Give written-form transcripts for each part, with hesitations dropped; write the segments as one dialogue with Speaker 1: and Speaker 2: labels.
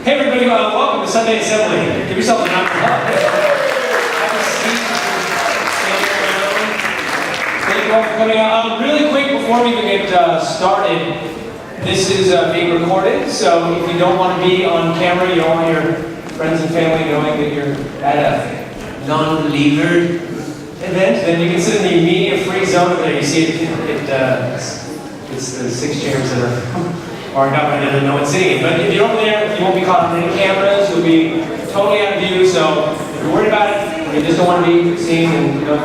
Speaker 1: Hey everybody, welcome to Sunday Assembly. Give yourself a round of applause. Have a seat. Thank you all for coming out. Really quick, before we even get started, this is being recorded, so if you don't want to be on camera, you don't want your friends and family knowing that you're at a non-believer event, then you can sit in the media-free zone over there. You see it's the 6 chairs that are not going to know what's sitting in. But if you're over there, you won't be caught on any cameras. You'll be totally out of view. So if you're worried about it, or you just don't want to be seen, and you know,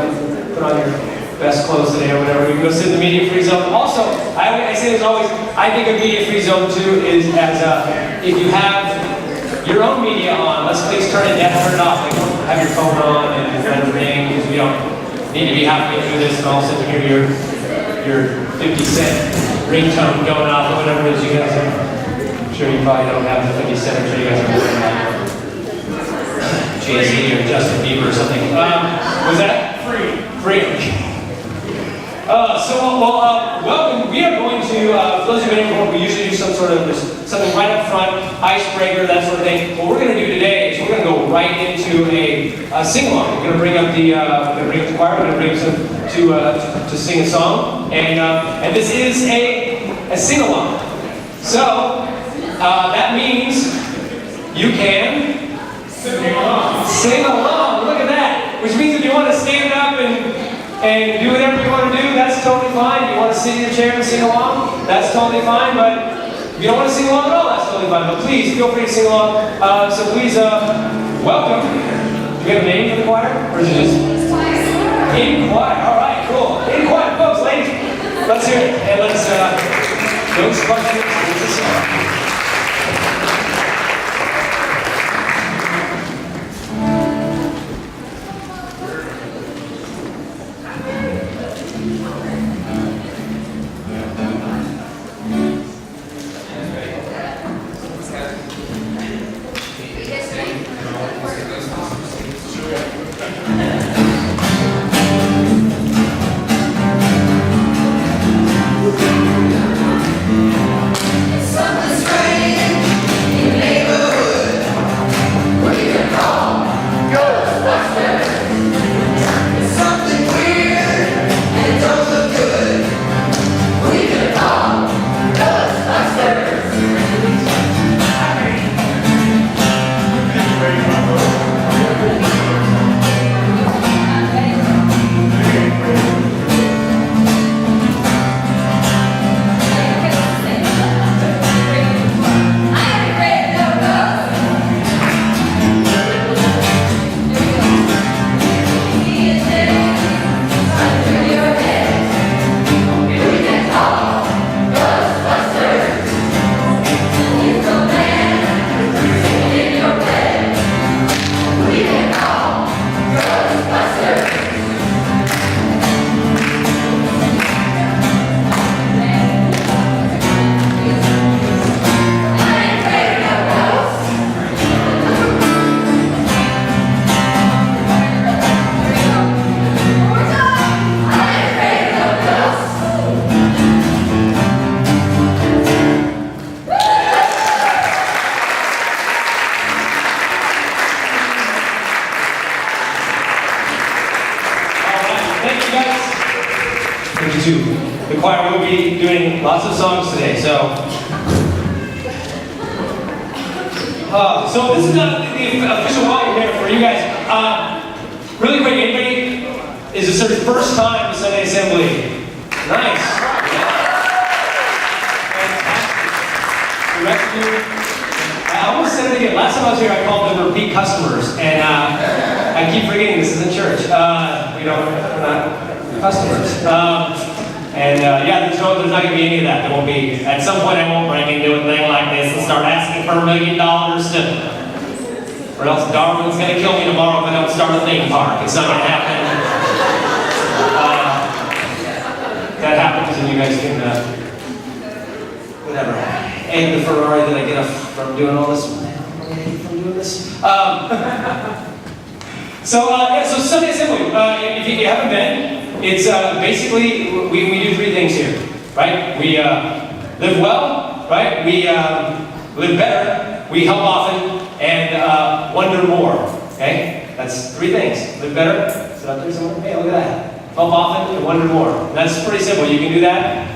Speaker 1: put on your best clothes today or whatever, you can go sit in the media-free zone. Also, I say this always, I think a media-free zone too is as if you have your own media on, let's please turn it down, turn it off. Like, don't have your phone on and let it ring, because we don't need to be halfway through this and all of a sudden hear your 50-cent ringtone going off or whatever it is you guys are. I'm sure you probably don't have the 50 cent. I'm sure you guys are worried about Jay-Z or Justin Bieber or something. Was that? Free. Welcome. We are going to, for those of you who don't know, we usually do something right up front, icebreaker, that sort of thing. What we're going to do today is we're going to go right into a sing-along. We're going to bring up the choir. We're going to bring them to sing a song, and this is a sing-along. So that means you can sing along. Look at that. Which means if you want to stand up and do whatever you want to do, that's totally fine. You want to sit in your chair and sing along, that's totally fine. But if you don't want to sing along at all, that's totally fine. But please feel free to sing along. So please welcome. Do we have a name for the choir, or is it just in choir? All right, cool. In choir, folks, ladies. Let's hear it, and let's Ghostbusters with the song. The choir will be doing lots of songs today, so this is not the official welcome here for you guys. Really quick, anybody, is this their first time to Sunday Assembly? Nice. Fantastic. I almost said it again. Last time I was here, I called them repeat customers, and I keep forgetting this isn't church. We're not customers. There's not going to be any of that. There won't be. At some point, I won't break into a thing like this and start asking for $1 million or else Darwin's going to kill me tomorrow if I don't start a theme park. It's not going to happen. That happens, and you guys can, whatever. And the Ferrari that I get from doing all this. From doing this. So Sunday Assembly. If you haven't been. It's basically, we do 3 things here, right? We live well, right? We live better, we help often and wonder more. Okay? That's 3 things. Live better. Sit up there somewhere. Hey, look at that. Help often and wonder more. And that's pretty simple. You can do that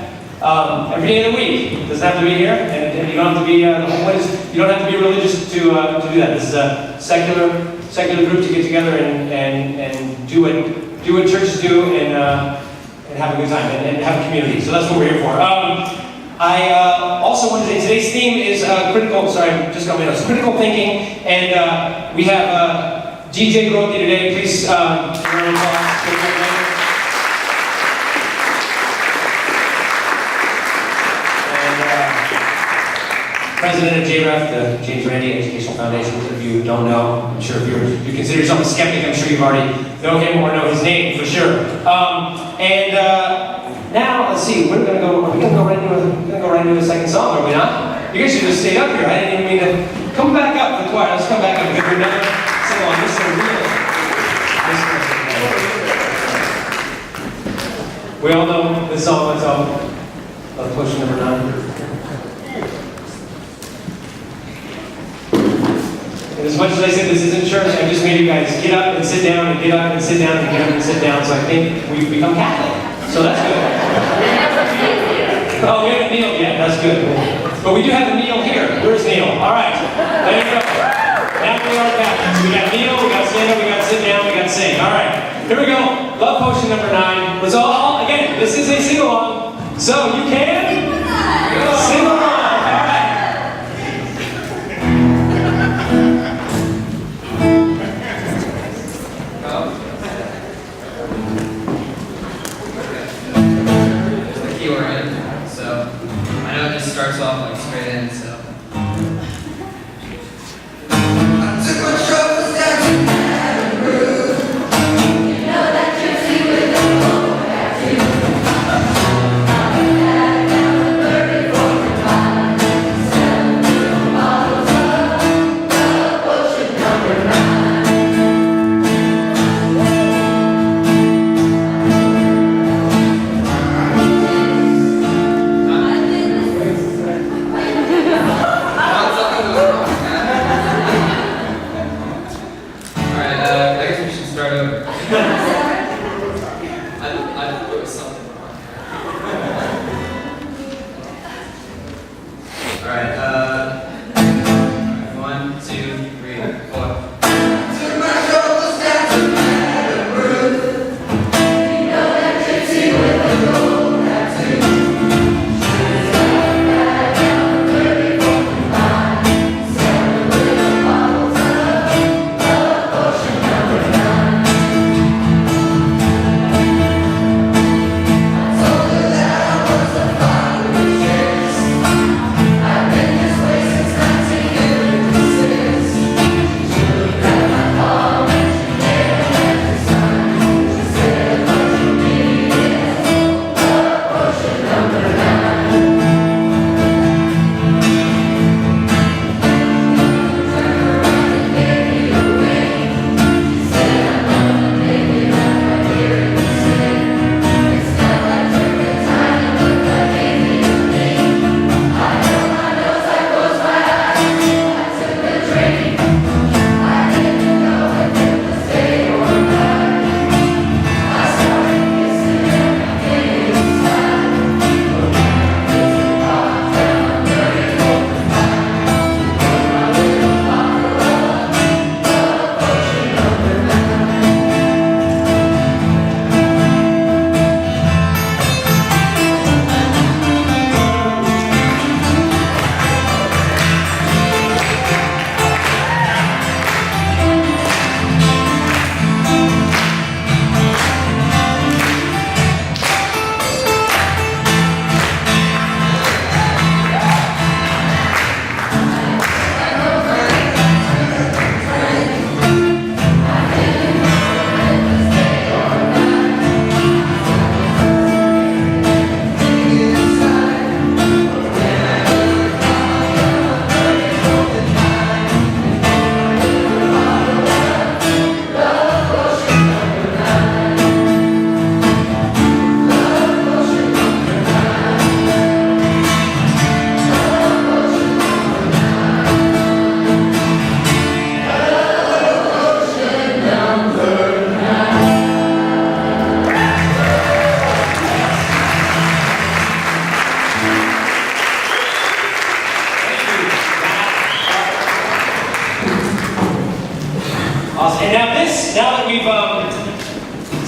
Speaker 1: every day of the week. It doesn't have to be here, and you don't have to be. The whole point is you don't have to be religious to do that. This is a secular group to get together and do what churches do and have a good time and have a community. So that's what we're here for. I also want to say today's theme is critical. Sorry, just got my notes. Critical thinking, and we have DJ Grothe today. Please. President of JREF, the James Randi Foundation. If you don't know, I'm sure if you consider yourself a skeptic, I'm sure you've already know him or know his name for sure. Now let's see, we're gonna go right into the second song, are we not? You guys should have stayed up here. I didn't even mean to come back up. The choir, let's come back up and give you another sing along. This is real. We all know this song. Let's all push number 9. And as much as I said this isn't church, I just made you guys get up and sit down and get up and sit down and get up and sit down. So I think we've become Catholic. So that's good. Oh, we haven't kneeled yet. That's good. But we do have a kneel here. Where's Neil? All right. There you go. Now we are Catholics. We got kneel, we got stand up, we got sit down, we got sing. All right. Here we go. Love potion number 9. Let's all again. This is a sing along, so you can sing along.
Speaker 2: Starts off like straight in, so.
Speaker 1: Awesome. And now that we've,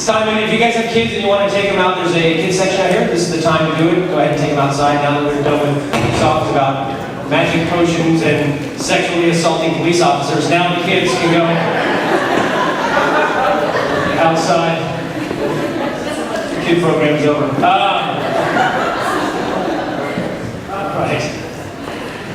Speaker 1: Simon, if you guys have kids and you want to take them out, there's a kids section out here. This is the time to do it. Go ahead and take them outside now that we're done with talks about magic potions and sexually assaulting police officers. Now the kids can go outside. The kid program is over. Right.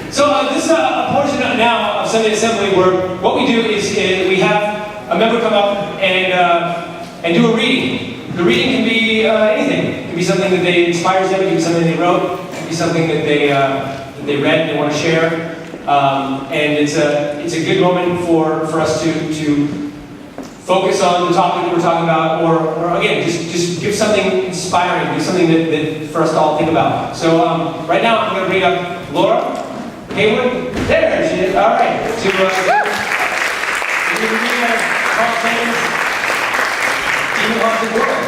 Speaker 1: So this is a portion now of Sunday Assembly where what we do is we have a member come up and do a reading. The reading can be anything. It can be something that inspires them. It can be something they wrote. It can be something that they read and they want to share. And it's a good moment for us to focus on the topic that we're talking about, or again, just give something inspiring, give something that for us to all think about. So right now I'm going to bring up Laura Haywood. There she is. All right. To Paul James, Demon Haunted World.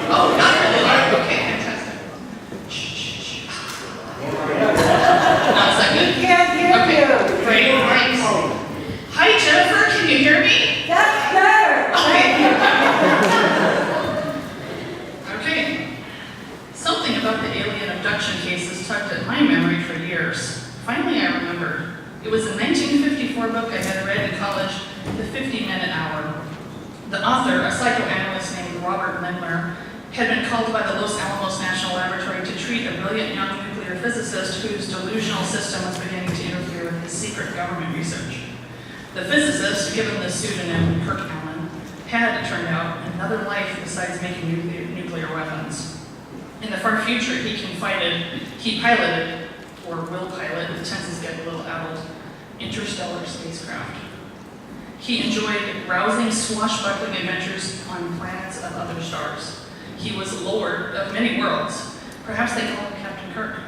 Speaker 3: Oh, not really loud. Okay, fantastic. Not a second.
Speaker 4: We can't hear you.
Speaker 3: Great, thanks. Hi, Jennifer. Can you hear me?
Speaker 4: That's better.
Speaker 3: Okay. Something about the alien abduction cases tugged at my memory for years. Finally, I remembered. It was a 1954 book I had read in college, The 50-Minute Hour. The author, a psychoanalyst named Robert Lindner, had been called by the Los Alamos National Laboratory to treat a brilliant young nuclear physicist whose delusional system was beginning to interfere with his secret government research. The physicist, given the pseudonym Kirk Allen, had, it turned out, another life besides making nuclear weapons. In the far future, he piloted, or will pilot, the tenses get a little addled, interstellar spacecraft. He enjoyed rousing, swashbuckling adventures on planets of other stars. He was lord of many worlds. Perhaps they call him Captain Kirk.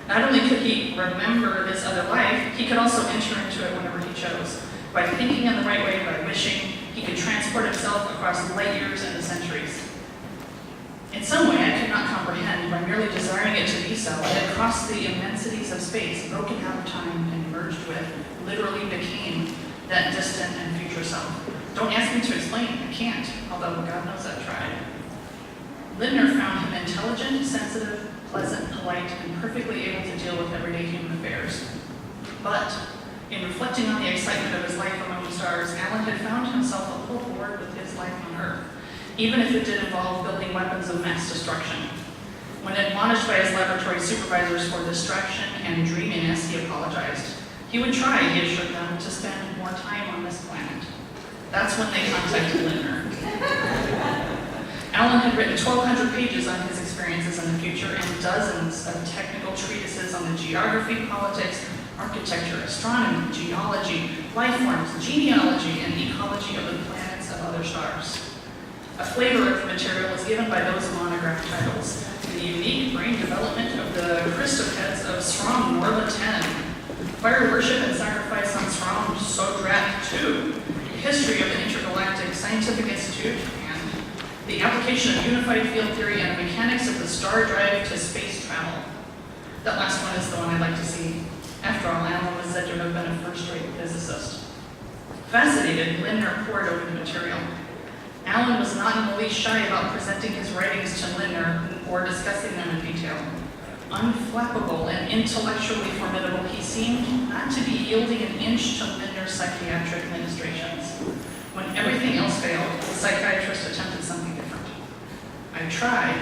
Speaker 3: Not only could he remember this other life, he could also enter into it whenever he chose. By thinking in the right way, by wishing, he could transport himself across light years and centuries. In some way I could not comprehend, by merely desiring it to be so, I had crossed the immensities of space, broken out of time, and merged with, literally became, that distant and future self. Don't ask me to explain, I can't, although God knows I've tried. Lindner found him intelligent, sensitive, pleasant, polite, and perfectly able to deal with everyday human affairs. But, in reflecting on the excitement of his life among the stars, Allen had found himself a little bored with his life on Earth, even if it did involve building weapons of mass destruction. When admonished by his laboratory supervisors for distraction and dreaminess, he apologized. He would try, he assured them, to spend more time on this planet. That's when they contacted Lindner. Allen had written 1,200 pages on his experiences in the future and dozens of technical treatises on the geography, politics, architecture, astronomy, geology, life forms, genealogy, and ecology of the planets of other stars. A flavor of the material was given by those monograph titles: The Unique Brain Development of the Christopheds of Srom Norla 10, Fire Worship and Sacrifice on Srom Sodrat 2, History of the Intergalactic Scientific Institute, and The Application of Unified Field Theory and the Mechanics of the Star Drive to Space Travel. That last one is the one I'd like to see. After all, Allen was said to have been a first-rate physicist. Fascinated, Lindner pored over the material. Allen was not in the least shy about presenting his writings to Lindner or discussing them in detail. Unflappable and intellectually formidable, he seemed not to be yielding an inch to Lindner's psychiatric ministrations. When everything else failed, the psychiatrist attempted something different. I tried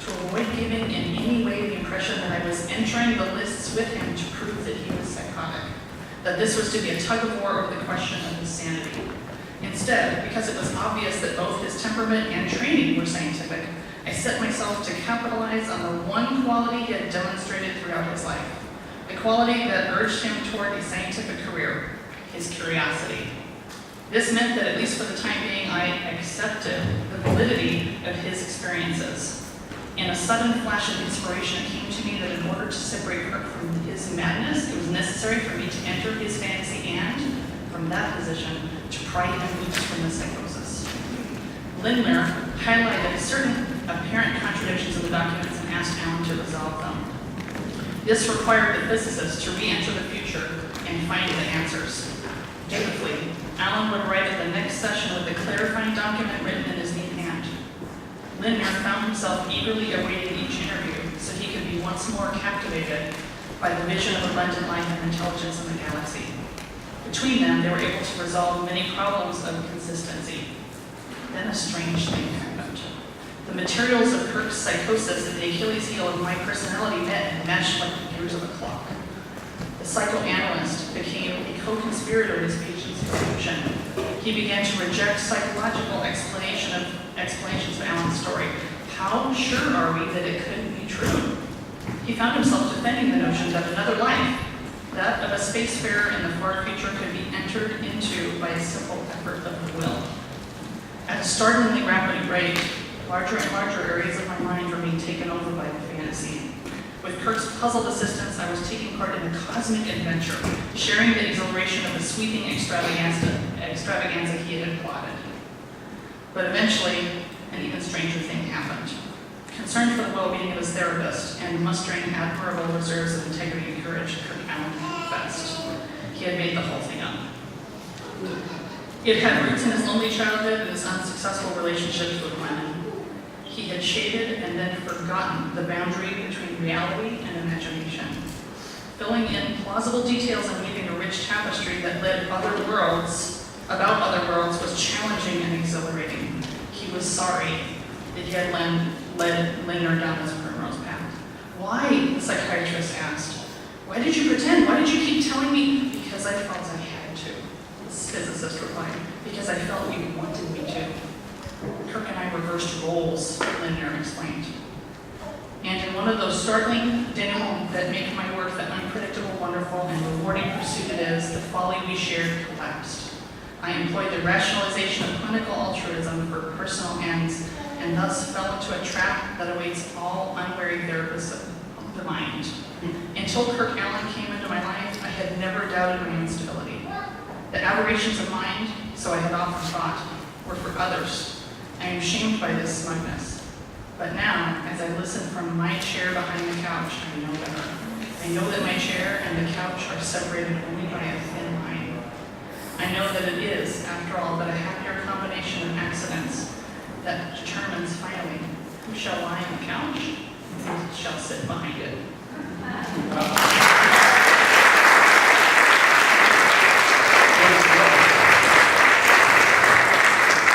Speaker 3: to avoid giving in any way the impression that I was entering the lists with him to prove that he was psychotic, that this was to be a tug-of-war over the question of his sanity. Instead, because it was obvious that both his temperament and training were scientific, I set myself to capitalize on the one quality he had demonstrated throughout his life, the quality that urged him toward a scientific career, his curiosity. This meant that, at least for the time being, I accepted the validity of his experiences. In a sudden flash of inspiration, it came to me that in order to separate Kirk from his madness, it was necessary for me to enter his fantasy and, from that position, to pry him loose from the psychosis. Lindner highlighted certain apparent contradictions in the documents and asked Allen to resolve them. This required the physicist to re-enter the future and find the answers. Dutifully, Alan would arrive at the next session with a clarifying document written in his neat hand. Lindner found himself eagerly awaiting each interview so he could be once more captivated by the vision of abundant life and intelligence in the galaxy. Between them, they were able to resolve many problems of consistency. Then a strange thing happened. The materials of Kirk's psychosis and the Achilles heel of my personality met and matched like the gears of a clock. The psychoanalyst became a co-conspirator in his patient's confusion. He began to reject psychological explanations of Alan's story. How sure are we that it couldn't be true? He found himself defending the notion that another life, that of a spacefarer in the far future, could be entered into by a simple effort of the will. At a startlingly rapid rate, larger and larger areas of my mind were being taken over by the fantasy. With Kirk's puzzled assistance, I was taking part in a cosmic adventure, sharing the exhilaration of the sweeping extravaganza he had plotted. But eventually, an even stranger thing happened. Concerned for the well-being of his therapist and mustering admirable reserves of integrity and courage, Kirk Allen confessed. He had made the whole thing up. It had roots in his lonely childhood and his unsuccessful relationships with women. He had shaded and then forgotten the boundary between reality and imagination. Filling in plausible details and weaving a rich tapestry that led about other worlds was challenging and exhilarating. He was sorry that he had led Lindner down this primrose path. Why? The psychiatrist asked. Why did you pretend? Why did you keep telling me? Because I felt I had to, the physicist replied. Because I felt you wanted me to. Kirk and I reversed roles, Lindner explained. And in one of those startling denouements that make my work the unpredictable, wonderful, and rewarding pursuit it is, the folly we shared collapsed. I employed the rationalization of clinical altruism for personal ends, and thus fell into a trap that awaits all unwary therapists of the mind. Until Kirk Allen came into my life, I had never doubted my instability. The aberrations of mind, so I had often thought, were for others. I am shamed by this smugness. But now, as I listen from my chair behind the couch, I know better. I know that my chair and the couch are separated only by a thin line. I know that it is, after all, but a happier combination of accidents that determines finally who shall lie on the couch and who shall sit behind it.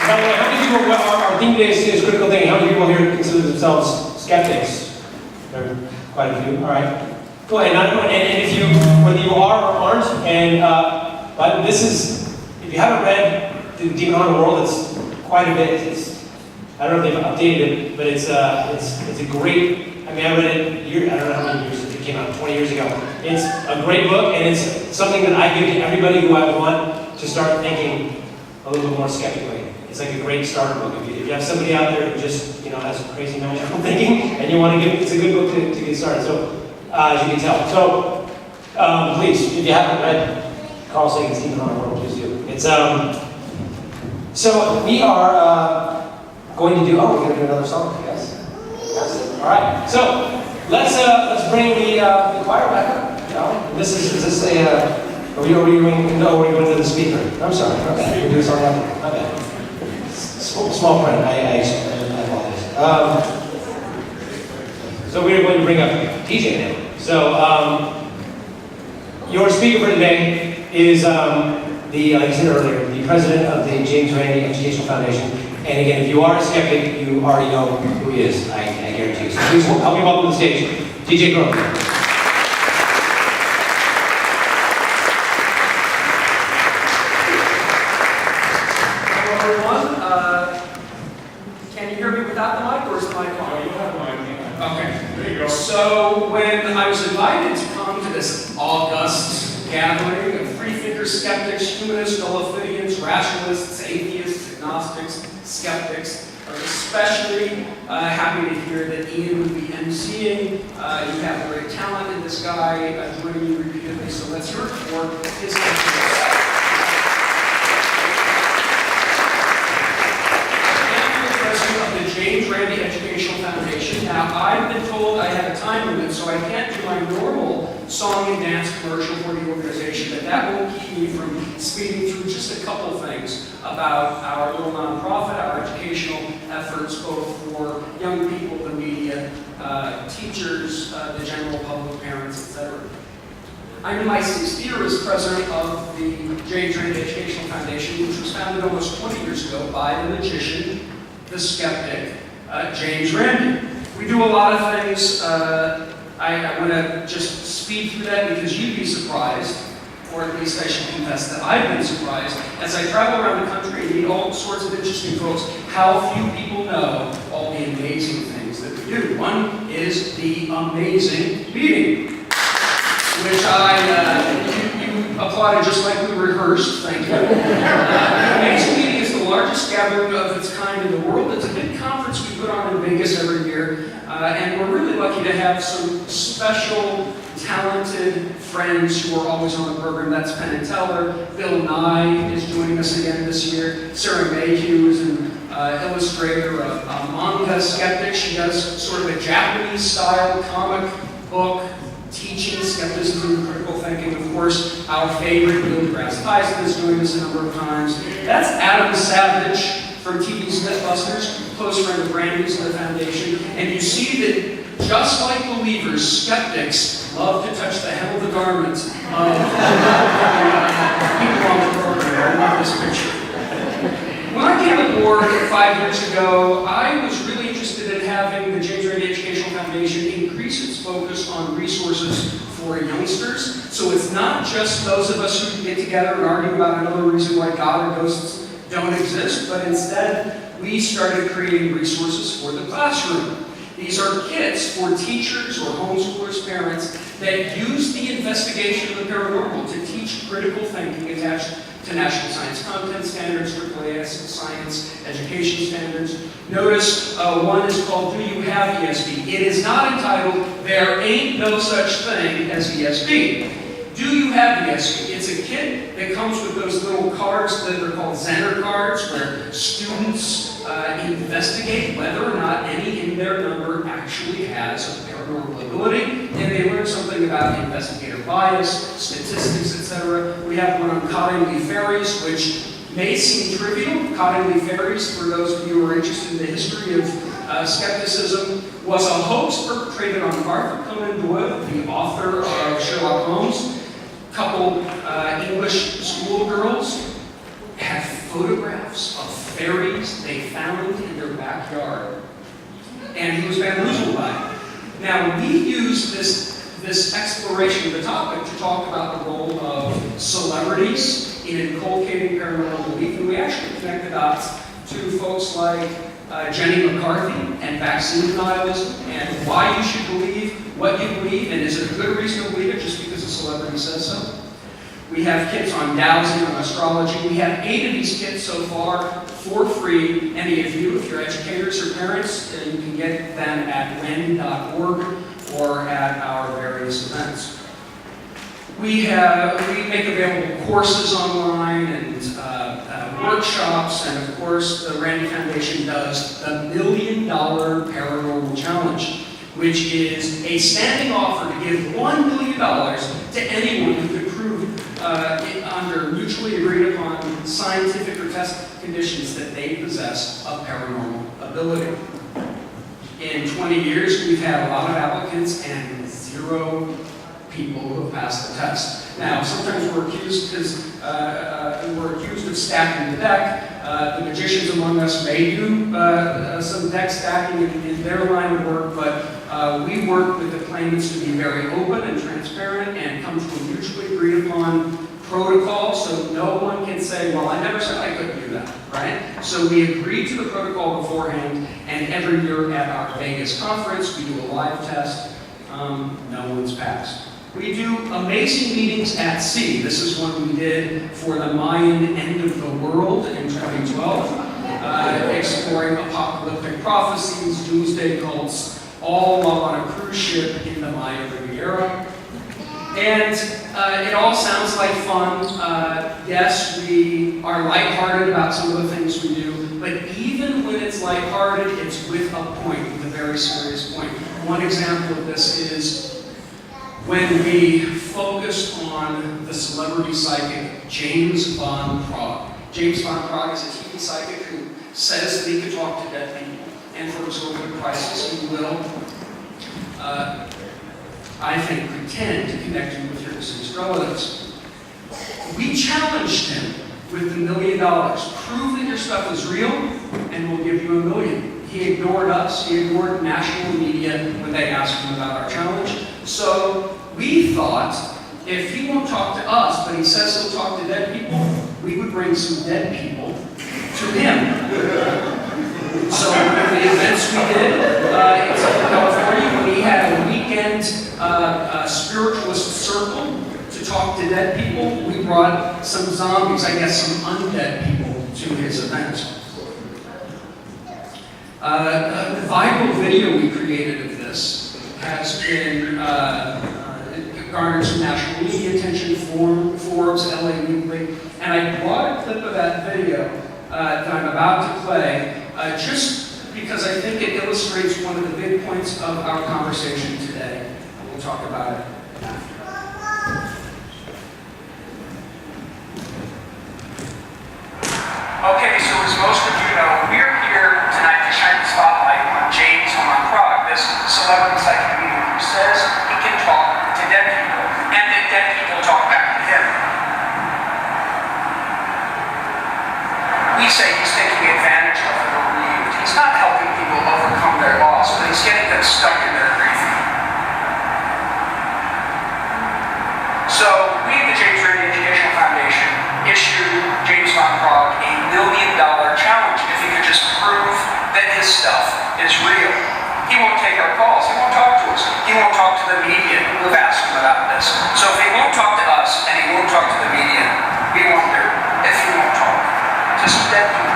Speaker 1: By the way, how many people, our theme today is critical thinking. How many people here consider themselves skeptics? There are quite a few. All right. Go ahead. And if you, whether you are or aren't, and but this is, if you haven't read The Demon Hunter World, it's quite a bit. I don't know if they've updated it, but it's a great. I mean, I read it. I don't know how many years it came out. 20 years ago. It's a great book, and it's something that I give to everybody who I want to start thinking a little bit more skeptically. It's like a great starter book. If you have somebody out there who just has crazy magical thinking, and you want to give, it's a good book to get started. So as you can tell. So please, if you haven't read Carl Sagan's Demon Hunter World, please do. It's so we are going to do. Oh, we're going to do another song. Yes. All right. So let's bring the choir back up. Is this a? Are we going? No, we're going to the speaker. I'm sorry. Okay, we'll do a song after. Okay. Small print. I apologize. So we're going to bring up DJ now. So your speaker for today is like I said earlier, the president of the James Randi Educational Foundation. And again, if you are a skeptic, you already know who he is. I guarantee you. So please help me welcome to the stage, DJ Grothe.
Speaker 5: So when I was invited to come to this august gathering of freethinkers, skeptics, humanists, Nullifidians, rationalists, atheists, agnostics, skeptics, I was especially happy to hear that Ian would be emceeing. You have great talent in this guy, joining you repeatedly, so let's hear it for his lecture. Of the James Randi Educational Foundation. Foundation. Now, I've been told I have a time limit, so I can't do my normal song and dance commercial for the organization, but that won't keep me from speeding through just a couple things about our little nonprofit, our educational efforts, both for young people, the media, teachers, the general public, parents, etc. I'm in my 6th year as president of the James Randi Educational Foundation, which was founded almost 20 years ago by the magician, the skeptic, James Randi. We do a lot of things. I want to just speed through that because you'd be surprised, or at least I should confess that I've been surprised, as I travel around the country and meet all sorts of interesting folks, how few people know all the amazing things that we do. One is the amazing meeting, which you applauded just like we rehearsed, thank you. The amazing meeting is the largest gathering of its kind in the world. It's a big conference we put on in Vegas every year, and we're really lucky to have some special, talented friends who are always on the program. That's Penn and Teller. Bill Nye is joining us again this year. Sarah Mayhew is an illustrator of manga skeptics. She does sort of a Japanese-style comic book teaching skepticism and critical thinking. Of course, our favorite Neil deGrasse Tyson has joined us a number of times. That's Adam Savage from TV's Mythbusters, close friend of Randy's and the Foundation. And you see that just like believers, skeptics love to touch the hem of the garment of people on the program. I love this picture. When I came aboard 5 years ago, I was really interested in having the James Randi Educational Foundation increase its focus on resources for youngsters. So it's not just those of us who get together and argue about another reason why God or ghosts don't exist, but instead we started creating resources for the classroom. These are kits for teachers or homeschoolers, parents, that use the investigation of the paranormal to teach critical thinking attached to National Science Content Standards, AAA Science Education Standards. Notice one is called Do You Have ESP? It is not entitled There Ain't No Such Thing as ESP. Do you have ESP? It's a kit that comes with those little cards that are called Zener cards, where students investigate whether or not any in their number actually has a paranormal ability, and they learn something about investigator bias, statistics, etc. We have one on Cottingley fairies, which may seem trivial. Cottingley fairies, for those of you who are interested in the history of skepticism, was a hoax perpetrated on Arthur Conan Doyle, the author of Sherlock Holmes. A couple English schoolgirls had photographs of fairies they found in their backyard, and he was bamboozled by it. Now, we use this exploration of the topic to talk about the role of celebrities in inculcating paranormal belief, and we actually connect the dots to folks like Jenny McCarthy and vaccine denialism, and why you should believe what you believe, and is it a good reason to believe it just because a celebrity says so. We have kits on Dowsing, on astrology. We have 8 of these kits so far for free. Any of you, if you're educators or parents, you can get them at wen.org or at our various events. We make available courses online and workshops, and of course the Randi Foundation does the $1 Million Paranormal Challenge, which is a standing offer to give $1 million to anyone who could prove under mutually agreed upon scientific or test conditions that they possess a paranormal ability. In 20 years, we've had a lot of applicants and 0 people who have passed the test. Now, sometimes we're accused of stacking the deck. The magicians among us may do some deck stacking in their line of work, but we work with the claimants to be very open and transparent and come to a mutually agreed upon protocol, so no one can say, well, I never said I couldn't do that, right? So we agreed to the protocol beforehand, and every year at our Vegas conference, we do a live test. No one's passed. We do amazing meetings at sea. This is one we did for the Mayan end of the world in 2012, exploring apocalyptic prophecies, doomsday cults, all while on a cruise ship in the Maya Riviera. And it all sounds like fun. Yes, we are lighthearted about some of the things we do, but even when it's lighthearted, it's with a point, with a very very serious point. One example of this is when we focused on the celebrity psychic James Van Praagh. James Van Praagh is a TV psychic who says that he can talk to dead people, and for exorbitant prices he will, I think, pretend to connect you with your deceased relatives. We challenged him with the $1 million. Prove that your stuff is real, and we'll give you $1 million. He ignored us. He ignored national media when they asked him about our challenge. So we thought, if he won't talk to us, but he says he'll talk to dead people, we would bring some dead people to him. So the events we did in Southern California, when he had a weekend spiritualist circle to talk to dead people, we brought some zombies, I guess some undead people, to his event. The viral video we created of this has been garnered some national media attention, Forbes, LA Weekly, and I brought a clip of that video that I'm about to play just because I think it illustrates one of the big points of our conversation today, and we'll talk about it after. Okay, so as most of you know, we're here tonight to shine the spotlight on James Randi Foundation, this celebrity psychic medium who says he can talk to dead people, and that dead people talk back to him. We say he's taking advantage of the bereaved. He's not helping people overcome their loss, but he's getting them stuck in their grief. So, we at the James Randi Foundation issued James Randi a $1 million challenge if he could just prove that his stuff is real. He won't take our calls. He won't talk to us. He won't talk to the media who've asked him about this. So if he won't talk to us and he won't talk to the media, we wonder if he won't talk to some dead people.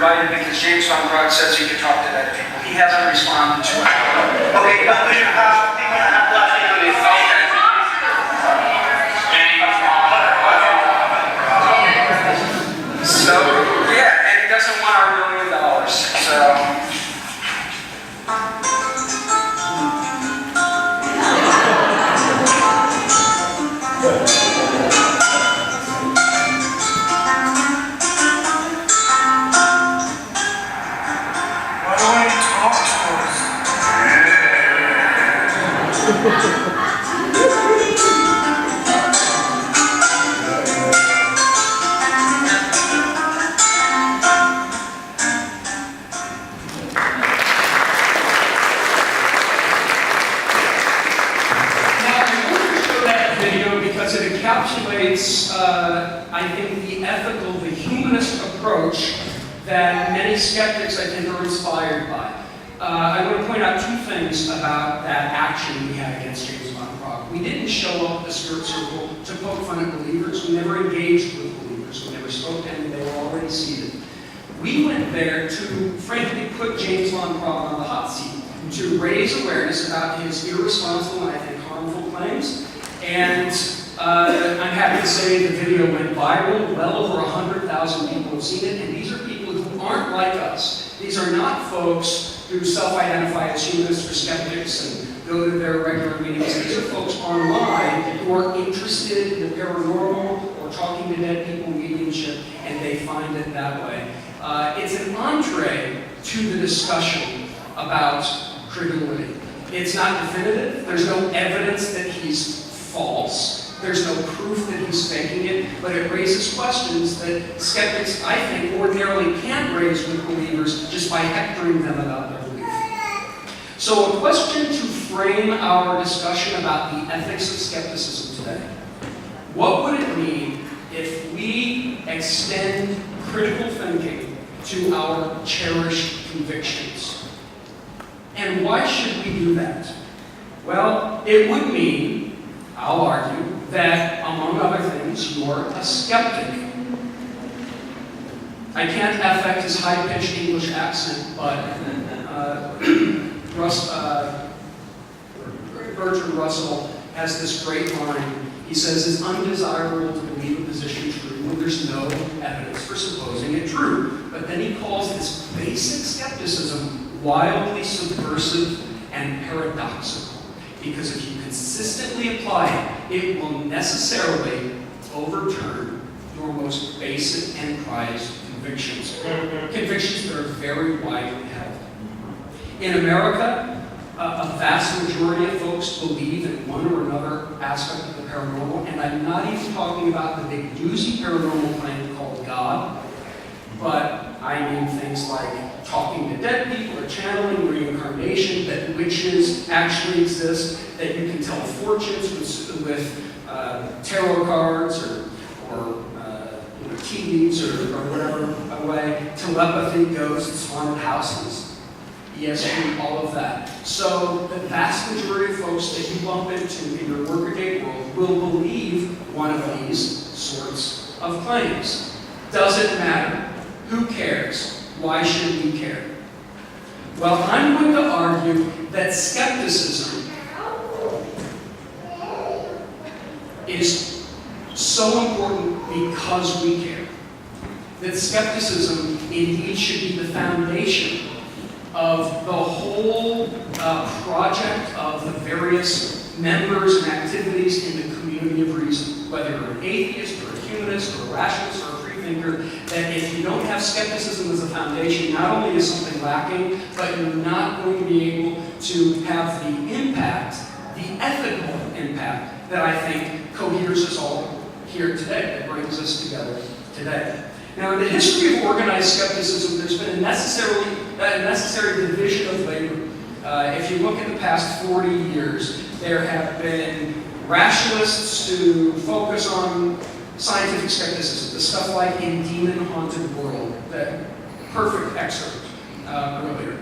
Speaker 5: Because James Randi says he can talk to dead people. He hasn't responded to it. Okay, we have So, yeah, and he doesn't want our $1 million. So. I think, the ethical, the humanist approach that many skeptics, I think, are inspired by. I want to point out two things about that action we had against James Van Praagh. We didn't show up at the Spirit Circle to poke fun at believers. We never engaged with believers. We never spoke to them. They were already seated. We went there to, frankly, put James Van Praagh on the hot seat, to raise awareness about his irresponsible and, I think, harmful claims. And I'm happy to say the video went viral. Well over 100,000 people have seen it, and these are people who aren't like us. These are not folks who self-identify as humanists or skeptics and go to their regular meetings. These are folks online who are interested in the paranormal or talking to dead people, mediumship, and they find it that way. It's an entree to the discussion about credulity. It's not definitive. There's no evidence that he's false. There's no proof that he's faking it, but it raises questions that skeptics, I think, ordinarily can't raise with believers just by hectoring them about their belief. So a question to frame our discussion about the ethics of skepticism today. What would it mean if we extend critical thinking to our cherished convictions? And why should we do that? Well, it would mean, I'll argue, that, among other things, you're a skeptic. I can't affect his high-pitched English accent, but Bertrand Russell has this great line. He says, it's undesirable to believe a position true when there's no evidence for supposing it true. But then he calls this basic skepticism wildly subversive and paradoxical. Because if you consistently apply it, it will necessarily overturn your most basic and prized convictions. Convictions that are very widely held. In America, a vast majority of folks believe in one or another aspect of the paranormal, and I'm not even talking about the big doozy paranormal claim called God, but I mean things like talking to dead people or channeling reincarnation, that witches actually exist, that you can tell fortunes with tarot cards or tea leaves or whatever way, telepathy, ghosts, haunted houses. ESP, all of that. So the vast majority of folks that you bump into in your workaday world will believe one of these sorts of claims. Does it matter? Who cares? Why should we care? Well, I'm going to argue that skepticism is so important because we care. That skepticism indeed should be the foundation of the whole project of the various members and activities in the community of reason, whether you're an atheist or a humanist or a rationalist or a free thinker, that if you don't have skepticism as a foundation, not only is something lacking, but you're not going to be able to have the impact, the ethical impact, that I think coheres us all here today, that brings us together today. Now, in the history of organized skepticism, there's been a necessary division of labor. If you look at the past 40 years, there have been rationalists who focus on scientific skepticism, the stuff like In Demon-Haunted World, that perfect excerpt earlier.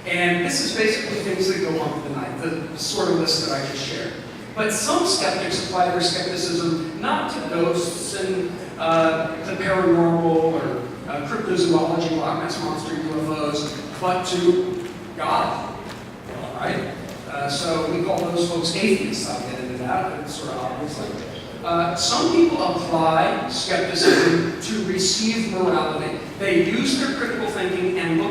Speaker 5: And this is basically things that go on with the night, the sort of list that I just shared. But some skeptics apply their skepticism not to ghosts and the paranormal or cryptozoology, Loch Ness Monster, UFOs, but to God. All right? So we call those folks atheists. I'll get into that, but it's sort of obvious. Some people apply skepticism to received morality. They use their critical thinking and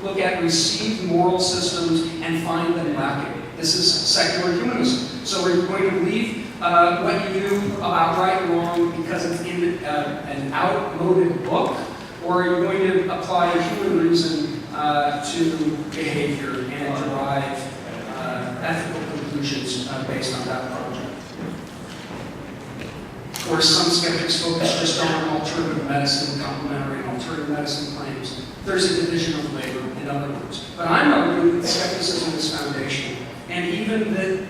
Speaker 5: look at received moral systems and find them lacking. This is secular humanism. So are you going to believe what you do about right and wrong because it's in an outmoded book? Or are you going to apply human reason to behavior and derive ethical conclusions based on that project? Of course, some skeptics focus just on alternative medicine, complementary and alternative medicine claims. There's a division of labor, in other words. But I'm arguing that skepticism is foundational. And even that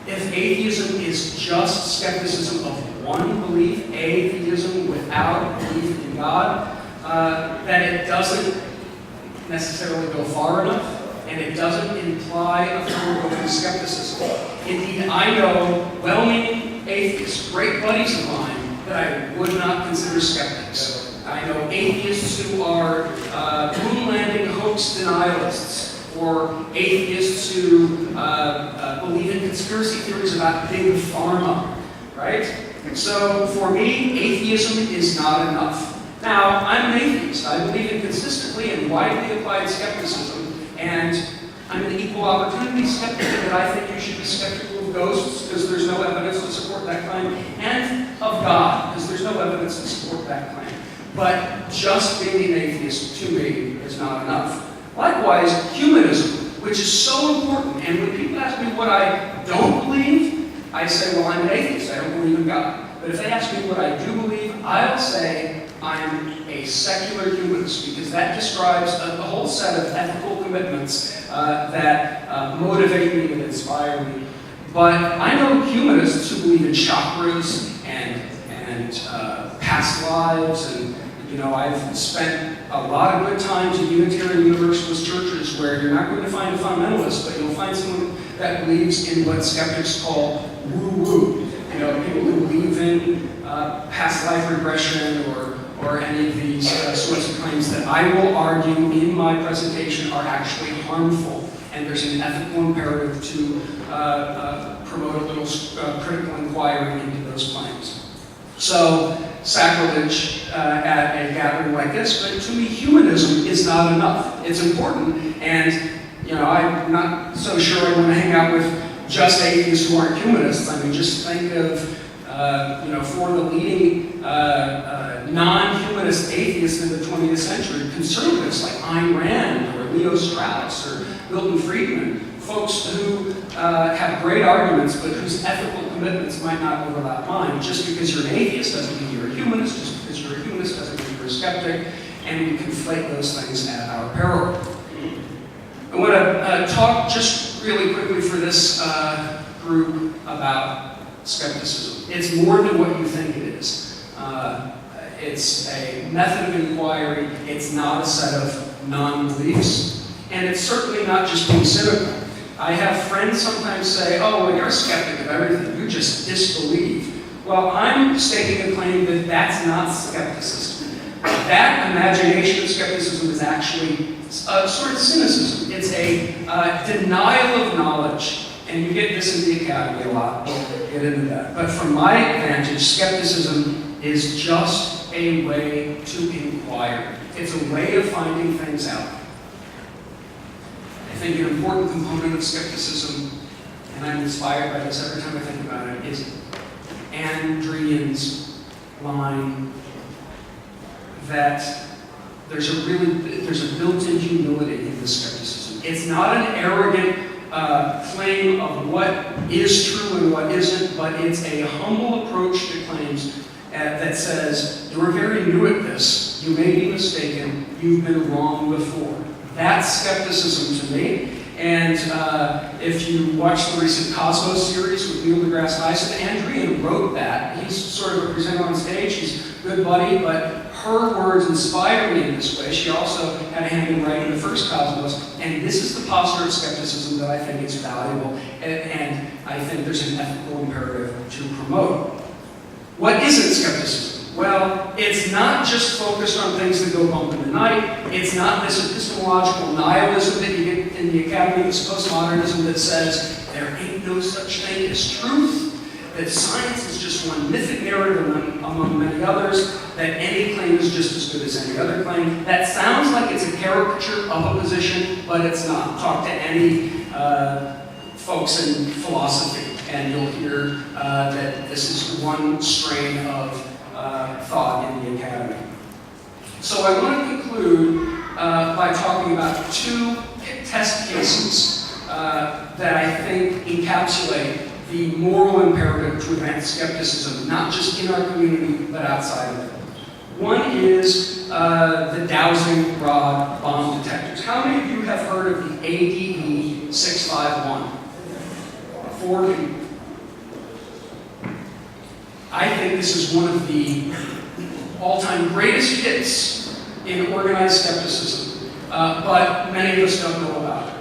Speaker 5: if atheism is just skepticism of one belief, atheism without belief in God, that it doesn't necessarily go far enough, and it doesn't imply a forward-looking skepticism. Indeed, I know well-meaning atheists, great buddies of mine, that I would not consider skeptics. I know atheists who are moon landing hoax denialists, or atheists who believe in conspiracy theories about big pharma, right? So for me, atheism is not enough. Now, I'm an atheist. I believe in consistently and widely applied skepticism, and I'm an equal opportunity skeptic that I think you should be skeptical of ghosts because there's no evidence to support that claim, and of God because there's no evidence to support that claim. But just being an atheist, to me, is not enough. Likewise, humanism, which is so important, and when people ask me what I don't believe, I say, well, I'm an atheist, I don't believe in God. But if they ask me what I do believe, I'll say I'm a secular humanist, because that describes a whole set of ethical commitments that motivate me and inspire me. But I know humanists who believe in chakras and past lives, and I've spent a lot of good times in Unitarian Universalist churches where you're not going to find a fundamentalist, but you'll find someone that believes in what skeptics call woo-woo. People who believe in past life regression or any of these sorts of claims that I will argue in my presentation are actually harmful. And there's an ethical imperative to promote a little critical inquiry into those claims. So, sacrilege at a gathering like this, but to me, humanism is not enough. It's important, and I'm not so sure I want to hang out with just atheists who aren't humanists. I mean, just think of, for the leading non-humanist atheists in the 20th century, conservatives like Ayn Rand or Leo Strauss or Milton Friedman, folks who have great arguments but whose ethical commitments might not overlap mine. Just because you're an atheist doesn't mean you're a humanist. Just because you're a humanist doesn't mean you're a skeptic. And we conflate those things at our peril. I want to talk just really quickly for this group about skepticism. It's more than what you think it is. It's a method of inquiry. It's not a set of non-beliefs. And it's certainly not just being cynical. I have friends sometimes say, oh, well, you're a skeptic of everything. You just disbelieve. Well, I'm stating a claim that that's not skepticism. That imagination of skepticism is actually a sort of cynicism. It's a denial of knowledge. And you get this in the academy a lot. We'll get into that. But from my vantage, skepticism is just a way to inquire. It's a way of finding things out. I think an important component of skepticism, and I'm inspired by this every time I think about it, is Andrean's line that there's a built-in humility in this skepticism. It's not an arrogant claim of what is true and what isn't, but it's a humble approach to claims that says, you're very new at this, you may be mistaken, you've been wrong before. That's skepticism to me. And if you watch the recent Cosmos series with Neil deGrasse Tyson, Andrean wrote that. He's sort of a presenter on stage, he's a good buddy, but her words inspire me in this way. She also had a hand in writing the first Cosmos, and this is the posture of skepticism that I think is valuable, and I think there's an ethical imperative to promote. What isn't skepticism? Well, it's not just focused on things that go bump in the night. It's not this epistemological nihilism that you get in the academy, this postmodernism that says there ain't no such thing as truth, that science is just one mythic narrative among many others, that any claim is just as good as any other claim. That sounds like it's a caricature of a position, but it's not. Talk to any folks in philosophy, and you'll hear that this is one strain of thought in the academy. So I want to conclude by talking about two test cases that I think encapsulate the moral imperative to advance skepticism, not just in our community, but outside of it. One is the Dowsing rod bomb detectors. How many of you have heard of the ADE 651? 4 people. I think this is one of the all-time greatest hits in organized skepticism, but many of us don't know about it.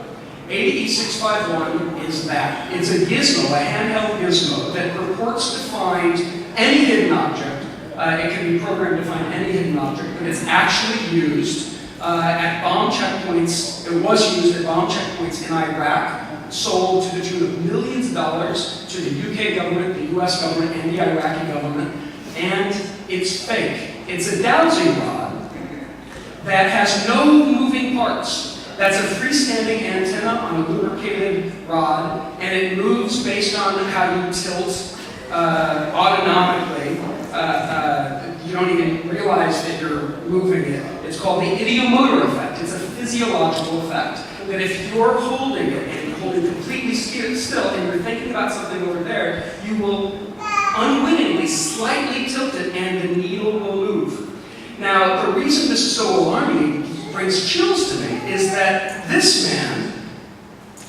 Speaker 5: ADE 651 is that. It's a gizmo, a handheld gizmo, that purports to find any hidden object. It can be programmed to find any hidden object, but it's actually used at bomb checkpoints. It was used at bomb checkpoints in Iraq, sold to the tune of millions of dollars to the UK government, the US government, and the Iraqi government, and it's fake. It's a dowsing rod that has no moving parts. That's a freestanding antenna on a lubricated rod, and it moves based on how you tilt autonomically. You don't even realize that you're moving it. It's called the ideomotor effect. It's a physiological effect that if you're holding it and holding completely still and you're thinking about something over there, there, you will unwittingly slightly tilt it and the needle will move. Now, the reason this is so alarming, brings chills to me, is that this man,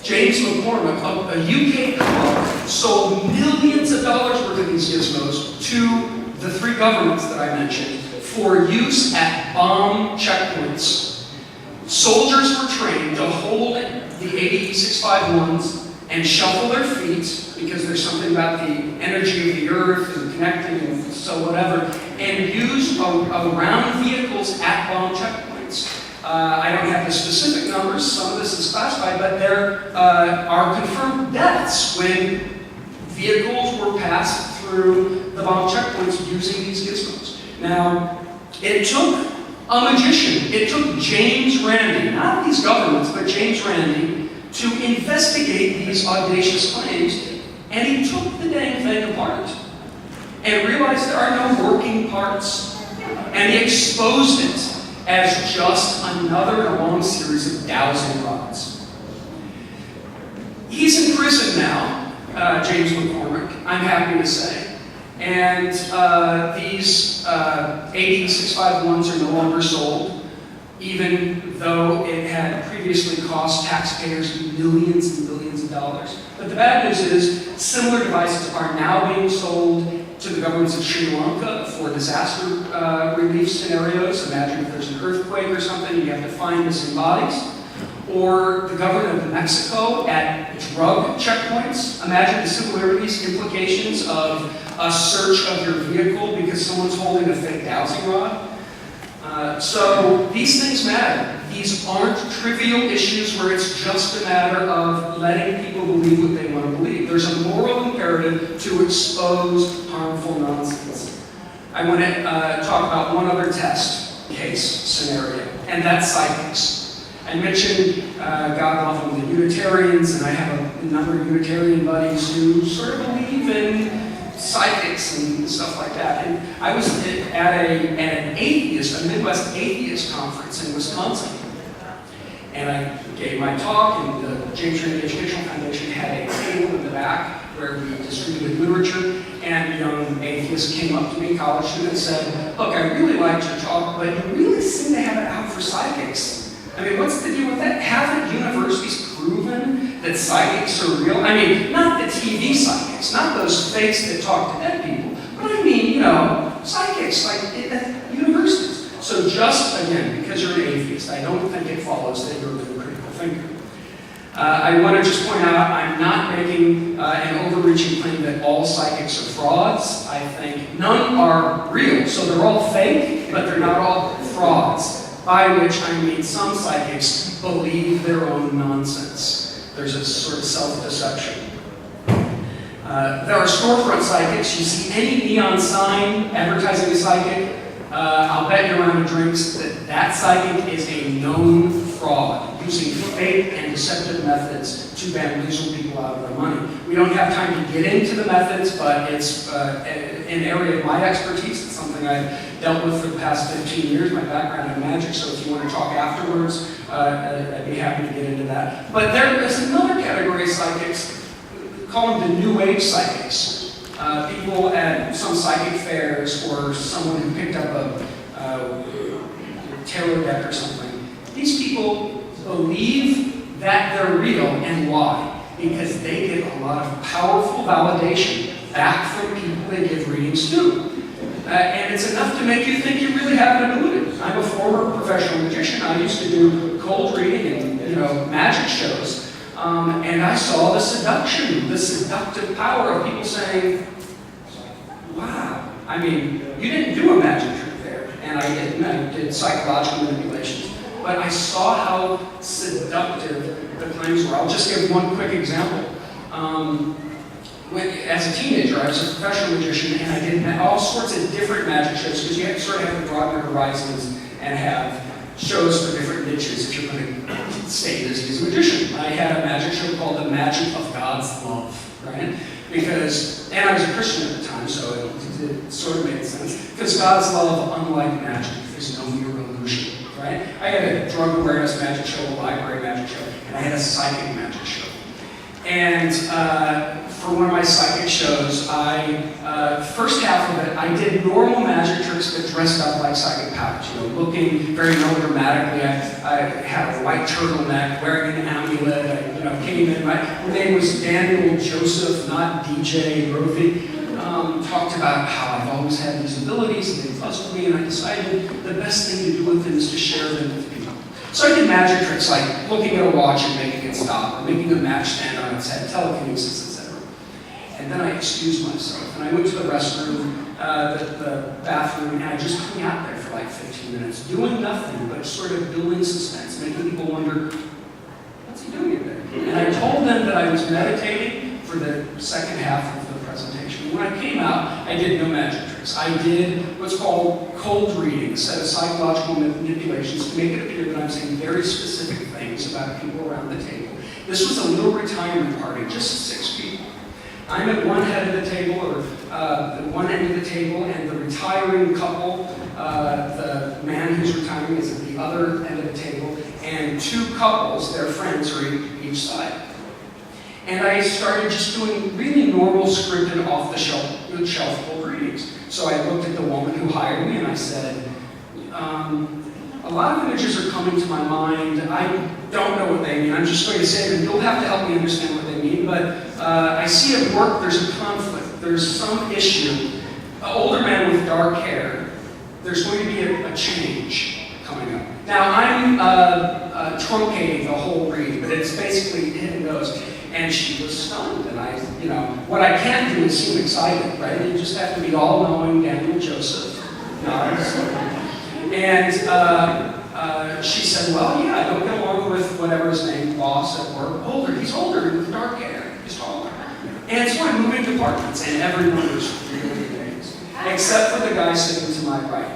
Speaker 5: James McCormick, a UK clerk, sold millions of dollars worth of these gizmos to the three governments that I mentioned for use at bomb checkpoints. Soldiers were trained to hold the 651s and shuffle their feet, because there's something about the energy of the earth and connecting and so whatever, and use around vehicles at bomb checkpoints. I don't have the specific numbers, some of this is classified, but there are confirmed deaths when vehicles were passed through the bomb checkpoints using these gizmos. Now, it took a magician, it took James Randi, not these governments, but James Randi, to investigate these audacious claims, and he took the dang thing apart and realized there are no working parts, and he exposed it as just another long series of dowsing rods. He's in prison now, James McCormick, I'm happy to say. And these 651s are no longer sold, even though it had previously cost taxpayers millions and millions of dollars. But the bad news is, similar devices are now being sold to the governments of Sri Lanka for disaster relief scenarios. Imagine if there's an earthquake or something, you have to find missing bodies. Or the government of Mexico at drug checkpoints. Imagine the similarities, implications of a search of your vehicle because someone's holding a fake dowsing rod. So these things matter. These aren't trivial issues where it's just a matter of letting people believe what they want to believe. There's a moral imperative to expose harmful nonsense. I want to talk about one other test case scenario, and that's psychics. I mentioned Godless and the Unitarians, and I have a number of Unitarian buddies who sort of believe in psychics and stuff like that. And I was at an atheist, a Midwest atheist conference in Wisconsin. And I gave my talk, and the James Randi Foundation had a table in the back where we distributed literature, and a young atheist came up to me, college student, and said, "Look, I really liked your talk, but you really seem to have it out for psychics. I mean, what's the deal with that? Haven't universities proven that psychics are real? I mean, not the TV psychics, not those fakes that talk to dead people, but I mean, you know, psychics, like at universities." So just, again, because you're an atheist, I don't think it follows that you're a good critical thinker. I want to just point out, I'm not making an overreaching claim that all psychics are frauds. I think none are real, so they're all fake, but they're not all frauds. By which I mean some psychics believe their own nonsense. There's a sort of self-deception. There are storefront psychics. You see any neon sign advertising a psychic, I'll bet you a round of drinks that that psychic is a known fraud, using fake and deceptive methods to bamboozle people out of their money. We don't have time to get into the methods, but it's an area of my expertise. It's something I've dealt with for the past 15 years, my background in magic, so if you want to talk afterwards, I'd be happy to get into that. But there is another category of psychics, call them the New Age psychics. People at some psychic fairs, or someone who picked up a tarot deck or something. These people believe that they're real, and why? Because they get a lot of powerful validation back from people they give readings to. And it's enough to make you think you really have an ability. I'm a former professional magician. I used to do cold reading and magic shows. And I saw the seduction, the seductive power of people saying, "Wow, I mean, you didn't do a magic trick there." And I did psychological manipulations. But I saw how seductive the claims were. I'll just give one quick example. As a teenager, I was a professional magician, and I did all sorts of different magic shows, because you have to sort of have to broaden your horizons and have shows for different niches if you're going to stay busy as a magician. I had a magic show called The Magic of God's Love, right? And I was a Christian at the time, so it sort of made sense. Because God's love, unlike magic, is no mere illusion, right? I had a drug awareness magic show, a library magic show, and I had a psychic magic show. And for one of my psychic shows, first half of it, I did normal magic tricks but dressed up like psychic powers, looking very melodramatically. I had a white turtleneck, wearing an amulet. I came in, my name was Daniel Joseph, not DJ Grothe. Talked about how I've always had these abilities and they puzzled me, and I decided the best thing to do with them is to share them with people. So I did magic tricks like looking at a watch and making it stop, or making a match stand on its head, telekinesis, etc. And then I excused myself, and I went to the restroom, the bathroom, and I just hung out there for like 15 minutes, doing nothing but sort of building suspense, making people wonder, what's he doing in there? And I told them that I was meditating for the second half of the presentation. When I came out, I did no magic tricks. I did what's called cold reading, a set of psychological manipulations to make it appear that I'm saying very specific things about people around the table. This was a little retirement party, just 6 people. I'm at one head of the table, or one end of the table, and the retiring couple, the man who's retiring is at the other end of the table, and 2 couples, their friends, are each side. And I started just doing really normal, scripted, off-the-shelf cold readings. So I looked at the woman who hired me and I said, a lot of images are coming to my mind. I don't know what they mean. I'm just going to say them. You'll have to help me understand what they mean. But I see at work there's a conflict. There's some issue. An older man with dark hair, there's going to be a change coming up. Now, I'm truncating the whole read, but it's basically hit and goes. And she was stunned, and what I can't do is seem excited, right? You just have to be all-knowing Daniel Joseph. And she said, well, yeah, I don't get along with whatever his name, boss at work. He's older with dark hair, he's taller. And so I'm moving departments, and everyone was really amazed, except for the guy sitting to my right.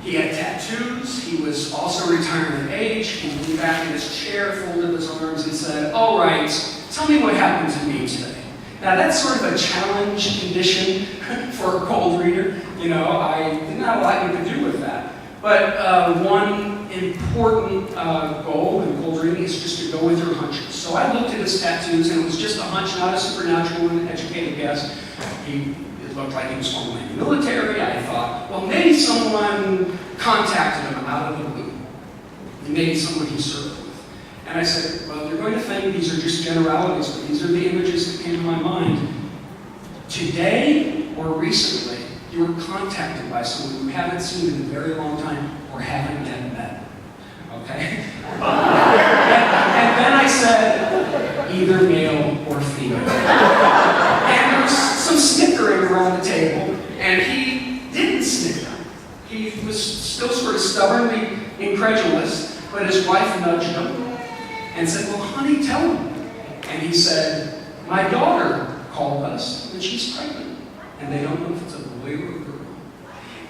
Speaker 5: He had tattoos, he was also retirement age, he leaned back in his chair, folded his arms, and said, all right, tell me what happened to me today. Now that's sort of a challenge condition for a cold reader. I didn't have a lot to do with that. But one important goal in cold reading is just to go with your hunches. So I looked at his tattoos, and it was just a hunch, not a supernatural and educated guess. It looked like he was formerly in the military. I thought, well, maybe someone contacted him out of the blue. And maybe someone he served with. And I said, well, you're going to think these are just generalities, but these are the images that came to my mind. Today or recently, you were contacted by someone you haven't seen in a very long time or haven't yet met. Okay? and then I said, either male or female. And there was some snickering around the table, and he didn't snicker. He was still sort of stubbornly incredulous, but his wife nudged him and said, well, honey, tell him. And he said, my daughter called us, and she's pregnant, and they don't know if it's a boy or a girl.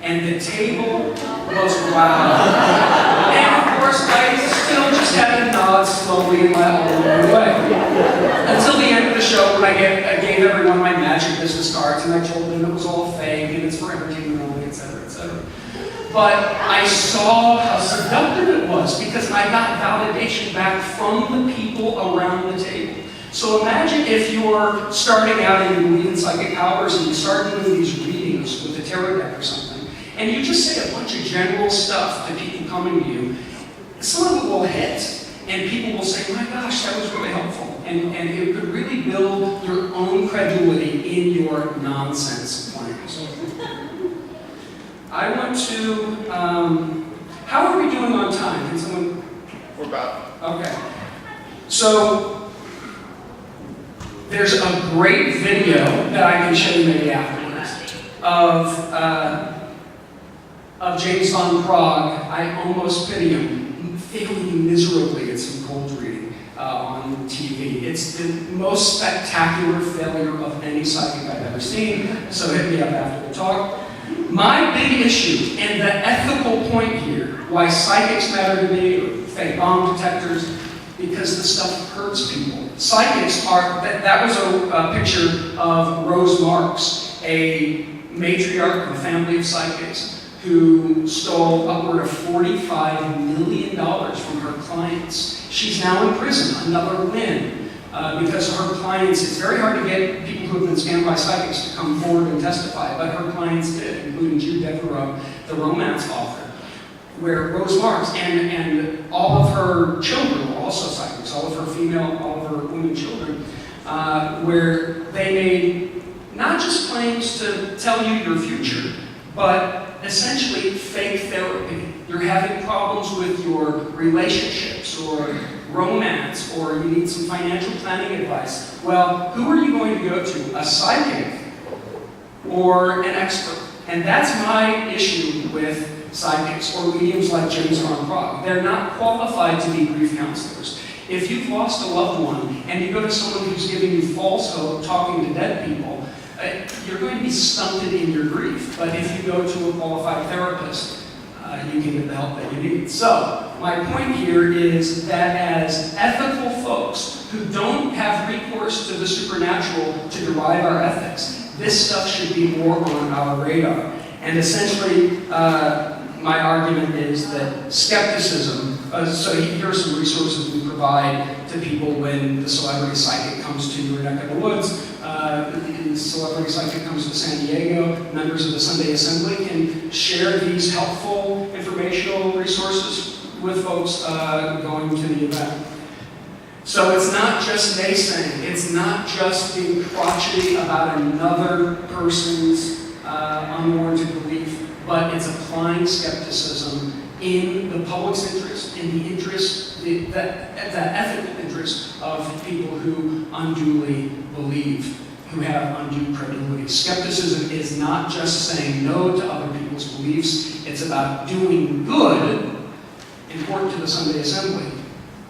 Speaker 5: And the table was wow. And of course, I still just had to nod slowly in my own way. Until the end of the show, when I gave everyone my magic business cards, and I told them it was all fake, and it's for entertainment only, etc., etc. But I saw how seductive it was, because I got validation back from the people around the table. So imagine if you're starting out and you believe in psychic powers, and you start doing these readings with a tarot deck or something, and you just say a bunch of general stuff to people coming to you. Some of it will hit, and people will say, my gosh, that was really helpful. And it could really build your own credulity in your nonsense plans. I want to, how are we doing on time? Can someone?
Speaker 6: We're about.
Speaker 5: Okay. So, there's a great video that I can show you maybe afterwards of James von Prague. I almost pity him, failing miserably at some cold reading on TV. It's the most spectacular failure of any psychic I've ever seen, so hit me up after the talk. My big issue, and the ethical point here, why psychics matter to me, or fake bomb detectors, because the stuff hurts people. Psychics are, that was a picture of Rose Marks, a matriarch of a family of psychics who stole upward of $45 million from her clients. She's now in prison, another win. because her clients, it's very hard to get people who have been scammed by psychics to come forward and testify, but her clients did, including Jude Devereaux, the romance author, where Rose Marks and all of her children were also psychics, all of her women children, where they made not just claims to tell you your future, but essentially fake therapy. You're having problems with your relationships or romance, or you need some financial planning advice. Well, who are you going to go to? A psychic or an expert? And that's my issue with psychics or mediums like James Randi. They're not qualified to be grief counselors. If you've lost a loved one and you go to someone who's giving you false hope, talking to dead people, you're going to be stunted in your grief. But if you go to a qualified therapist, you can get the help that you need. So, my point here is that as ethical folks who don't have recourse to the supernatural to derive our ethics, this stuff should be more on our radar. And essentially, my argument is that skepticism, so here are some resources we provide to people when the celebrity psychic comes to your neck of the woods. The celebrity psychic comes to San Diego. Members of the Sunday Assembly can share these helpful informational resources with folks going to the event. So it's not just naysaying. It's not just being crotchety about another person's unwarranted belief, but it's applying skepticism in the public's interest, in the interest, the ethical interest of people who unduly believe, who have undue credulity. Skepticism is not just saying no to other people's beliefs, it's about doing good, important to the Sunday Assembly,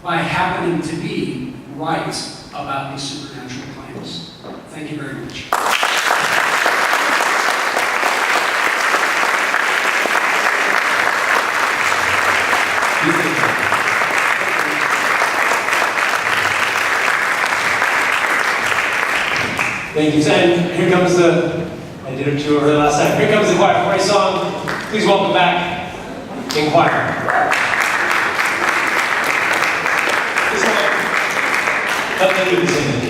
Speaker 5: by happening to be right about these supernatural claims. Thank you very much.
Speaker 1: Thank you, and here comes I did it too early last time. Here comes the choir for a song. Please welcome back in choir. Let them do the singing.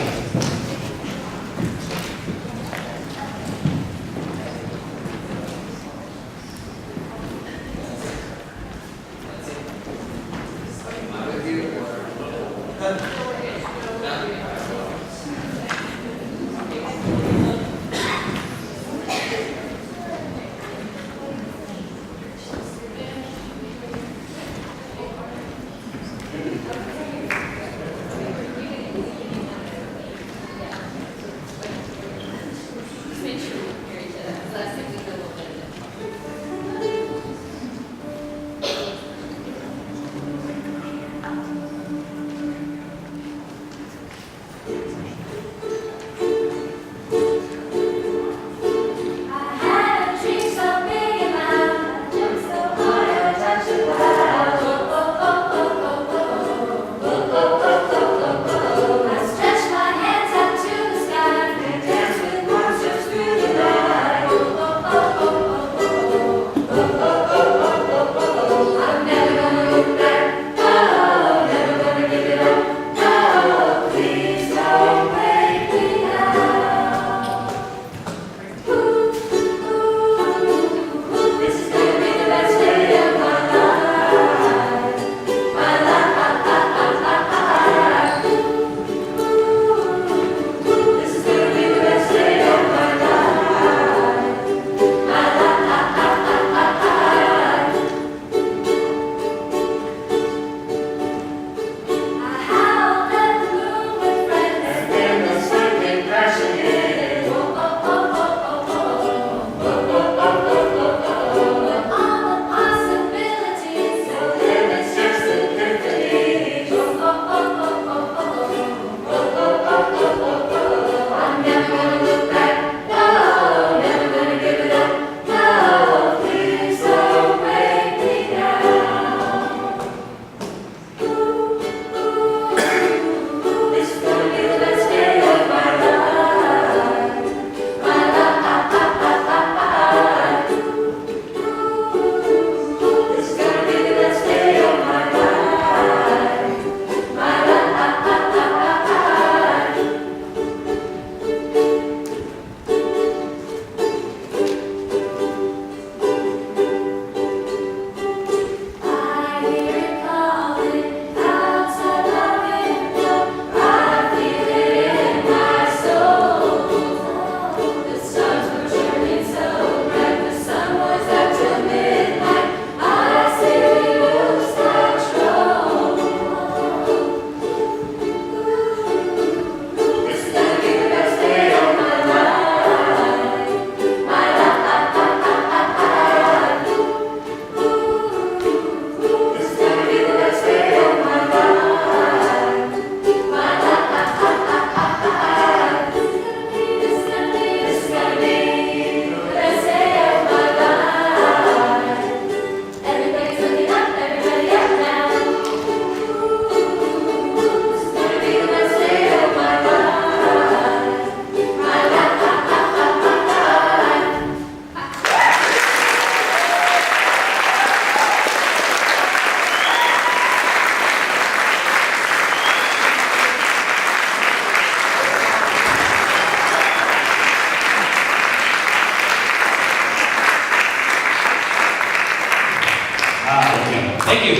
Speaker 1: Thank you.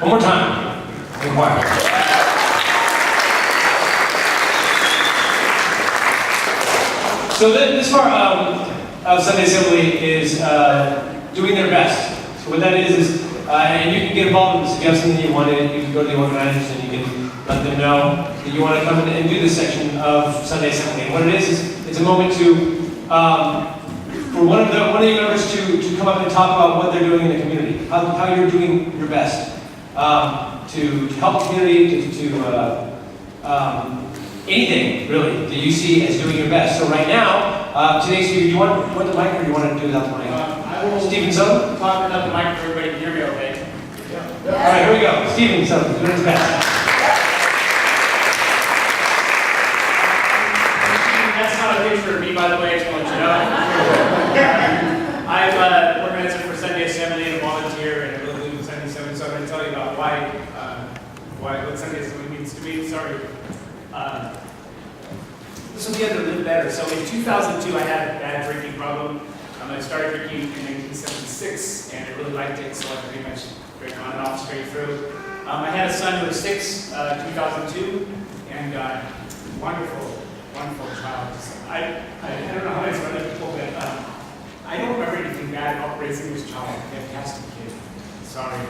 Speaker 1: One more time. Be quiet. So this part of Sunday Assembly is doing their best. So what that is and you can get involved if you have something you want to, you can go to the organizers and you can let them know that you want to come in and do this section of Sunday Assembly. And what it is it's a moment to, for one of your members to come up and talk about what they're doing in the community, how you're doing your best to help the community, anything really that you see as doing your best. So right now, today's speaker, do you want the mic or do you want to do it without the mic?
Speaker 6: I will
Speaker 1: Stephen Sutton?
Speaker 6: talk without the mic for everybody to hear me okay.
Speaker 1: All right, here we go. Stephen Sutton, doing his best.
Speaker 6: That's not a picture of me, by the way, I just want to let you know. I'm organizer for Sunday Assembly and a volunteer and I really believe in Sunday Assembly, so I'm going to tell you about what Sunday Assembly means to me. Sorry. This will be able to live better. So in 2002, I had a bad drinking problem. I started drinking in 1976, and I really liked it, so I pretty much drank on and off straight through. I had a son who was 6 in 2002, and wonderful child. I don't know how to explain it to people, but I don't remember anything bad about raising this child. Fantastic kid. Sorry.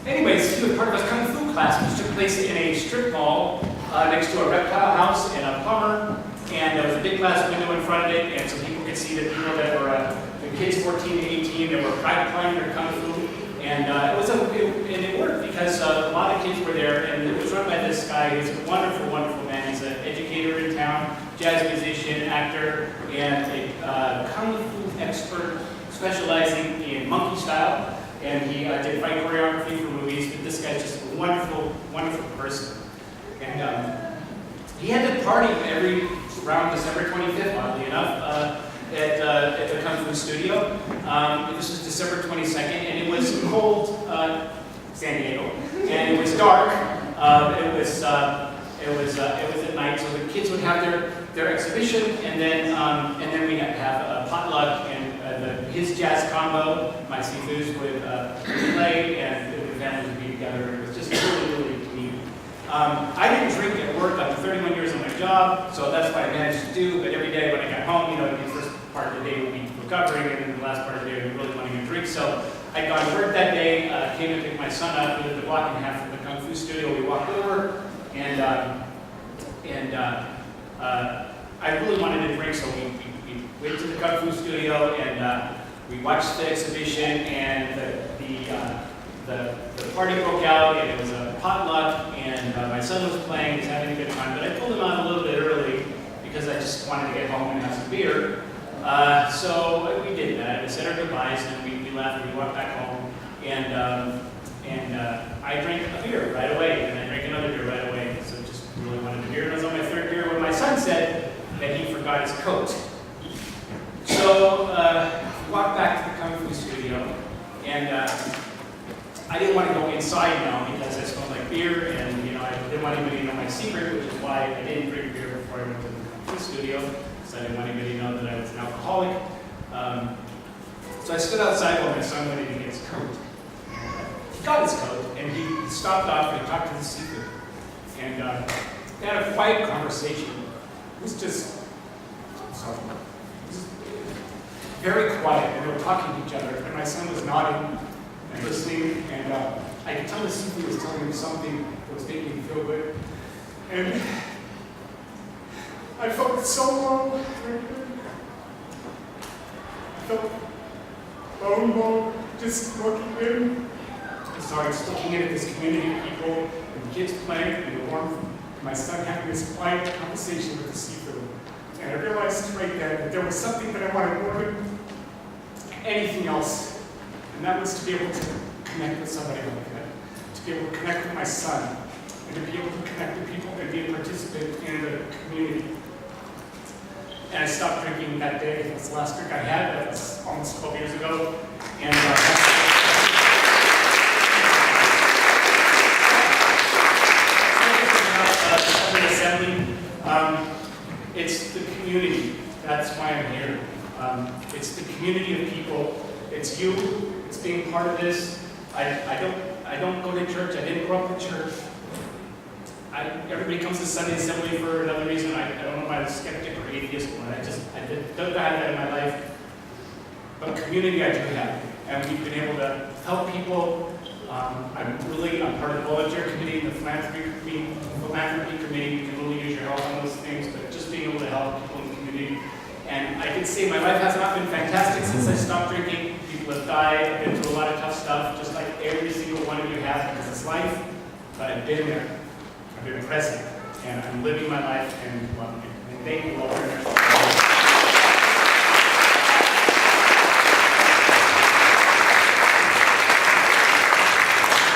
Speaker 6: Anyways, he was part of a kung fu class, which took place in a strip mall next to a reptile house and a plumber, and there was a big glass window in front of it, and so people could see the people that were the kids 14 to 18 that were practicing their kung fu, and it worked because a lot of kids were there, and it was run by this guy. He's a wonderful man. He's an educator in town, jazz musician, actor, and a kung fu expert specializing in monkey style. And he did fight choreography for movies, but this guy's just a wonderful person. And he had to party around December 25th, oddly enough, at the Kung Fu studio. This was December 22nd, and it was cold, San Diego, and it was dark. It was at night, so the kids would have their exhibition, and then we had to have a potluck, and his jazz combo, my seafoods would play, and the families would be together. It was just really neat. I didn't drink at work after 31 years on my job, so that's what I managed to do. But every day when I got home, the first part of the day would be recovering, and then the last part of the day would be really wanting to drink. So I'd gone to work that day, came to pick my son up, we lived a block and a half from the Kung Fu studio. We walked over, and I really wanted to drink, so we went to the Kung Fu studio, and we watched the exhibition, and the party broke out, and it was a potluck, and my son was playing, he was having a good time, but I pulled him out a little bit early because I just wanted to get home and have some beer. So we did that. We said our goodbyes, and we left, and we walked back home, and I drank a beer right away, and I drank another beer right away, so just really wanted a beer. And I was on my third beer when my son said that he forgot his coat. So we walked back to the Kung Fu studio, and I didn't want to go inside now because I smelled like beer, and I didn't want anybody to know my secret, which is why I didn't drink beer before I went to the Kung Fu studio, so I didn't want anybody to know that I was an alcoholic. So I stood outside while my son went in to get his coat. He got his coat, and he stopped off and talked to the seafood, and they had a quiet conversation. It was just very quiet, and they were talking to each other, and my son was nodding and listening, and I could tell the seafood was telling him something that was making him feel good. And I felt so low. I felt low, just looking in. So I was looking in at this community of people, and the kids playing, and the warmth, and my son having this quiet conversation with the seafood. And I realized right then that there was something that I wanted more than anything else, and that was to be able to connect with somebody like that, to be able to connect with my son, and to be able to connect with people and be a participant in the community. And I stopped drinking that day. It was the last drink I had. That was almost 12 years ago. And Assembly. It's the community. That's why I'm here. It's the community of people. It's you. It's being part of this. I don't go to church. I didn't grow up in church. Everybody comes to Sunday Assembly for another reason. I don't know if I'm a skeptic or atheist one. I don't have that in my life. But community I do have. And we've been able to help people. I'm part of the volunteer committee, the philanthropy committee. You can really use your help on those things, but just being able to help people in the community. And I can say my life has not been fantastic since I stopped drinking. People have died. I've been through a lot of tough stuff, just like every single one of you have, because it's life. But I've been there. I've been present. And I'm living my life and loving it. And thank you all very much.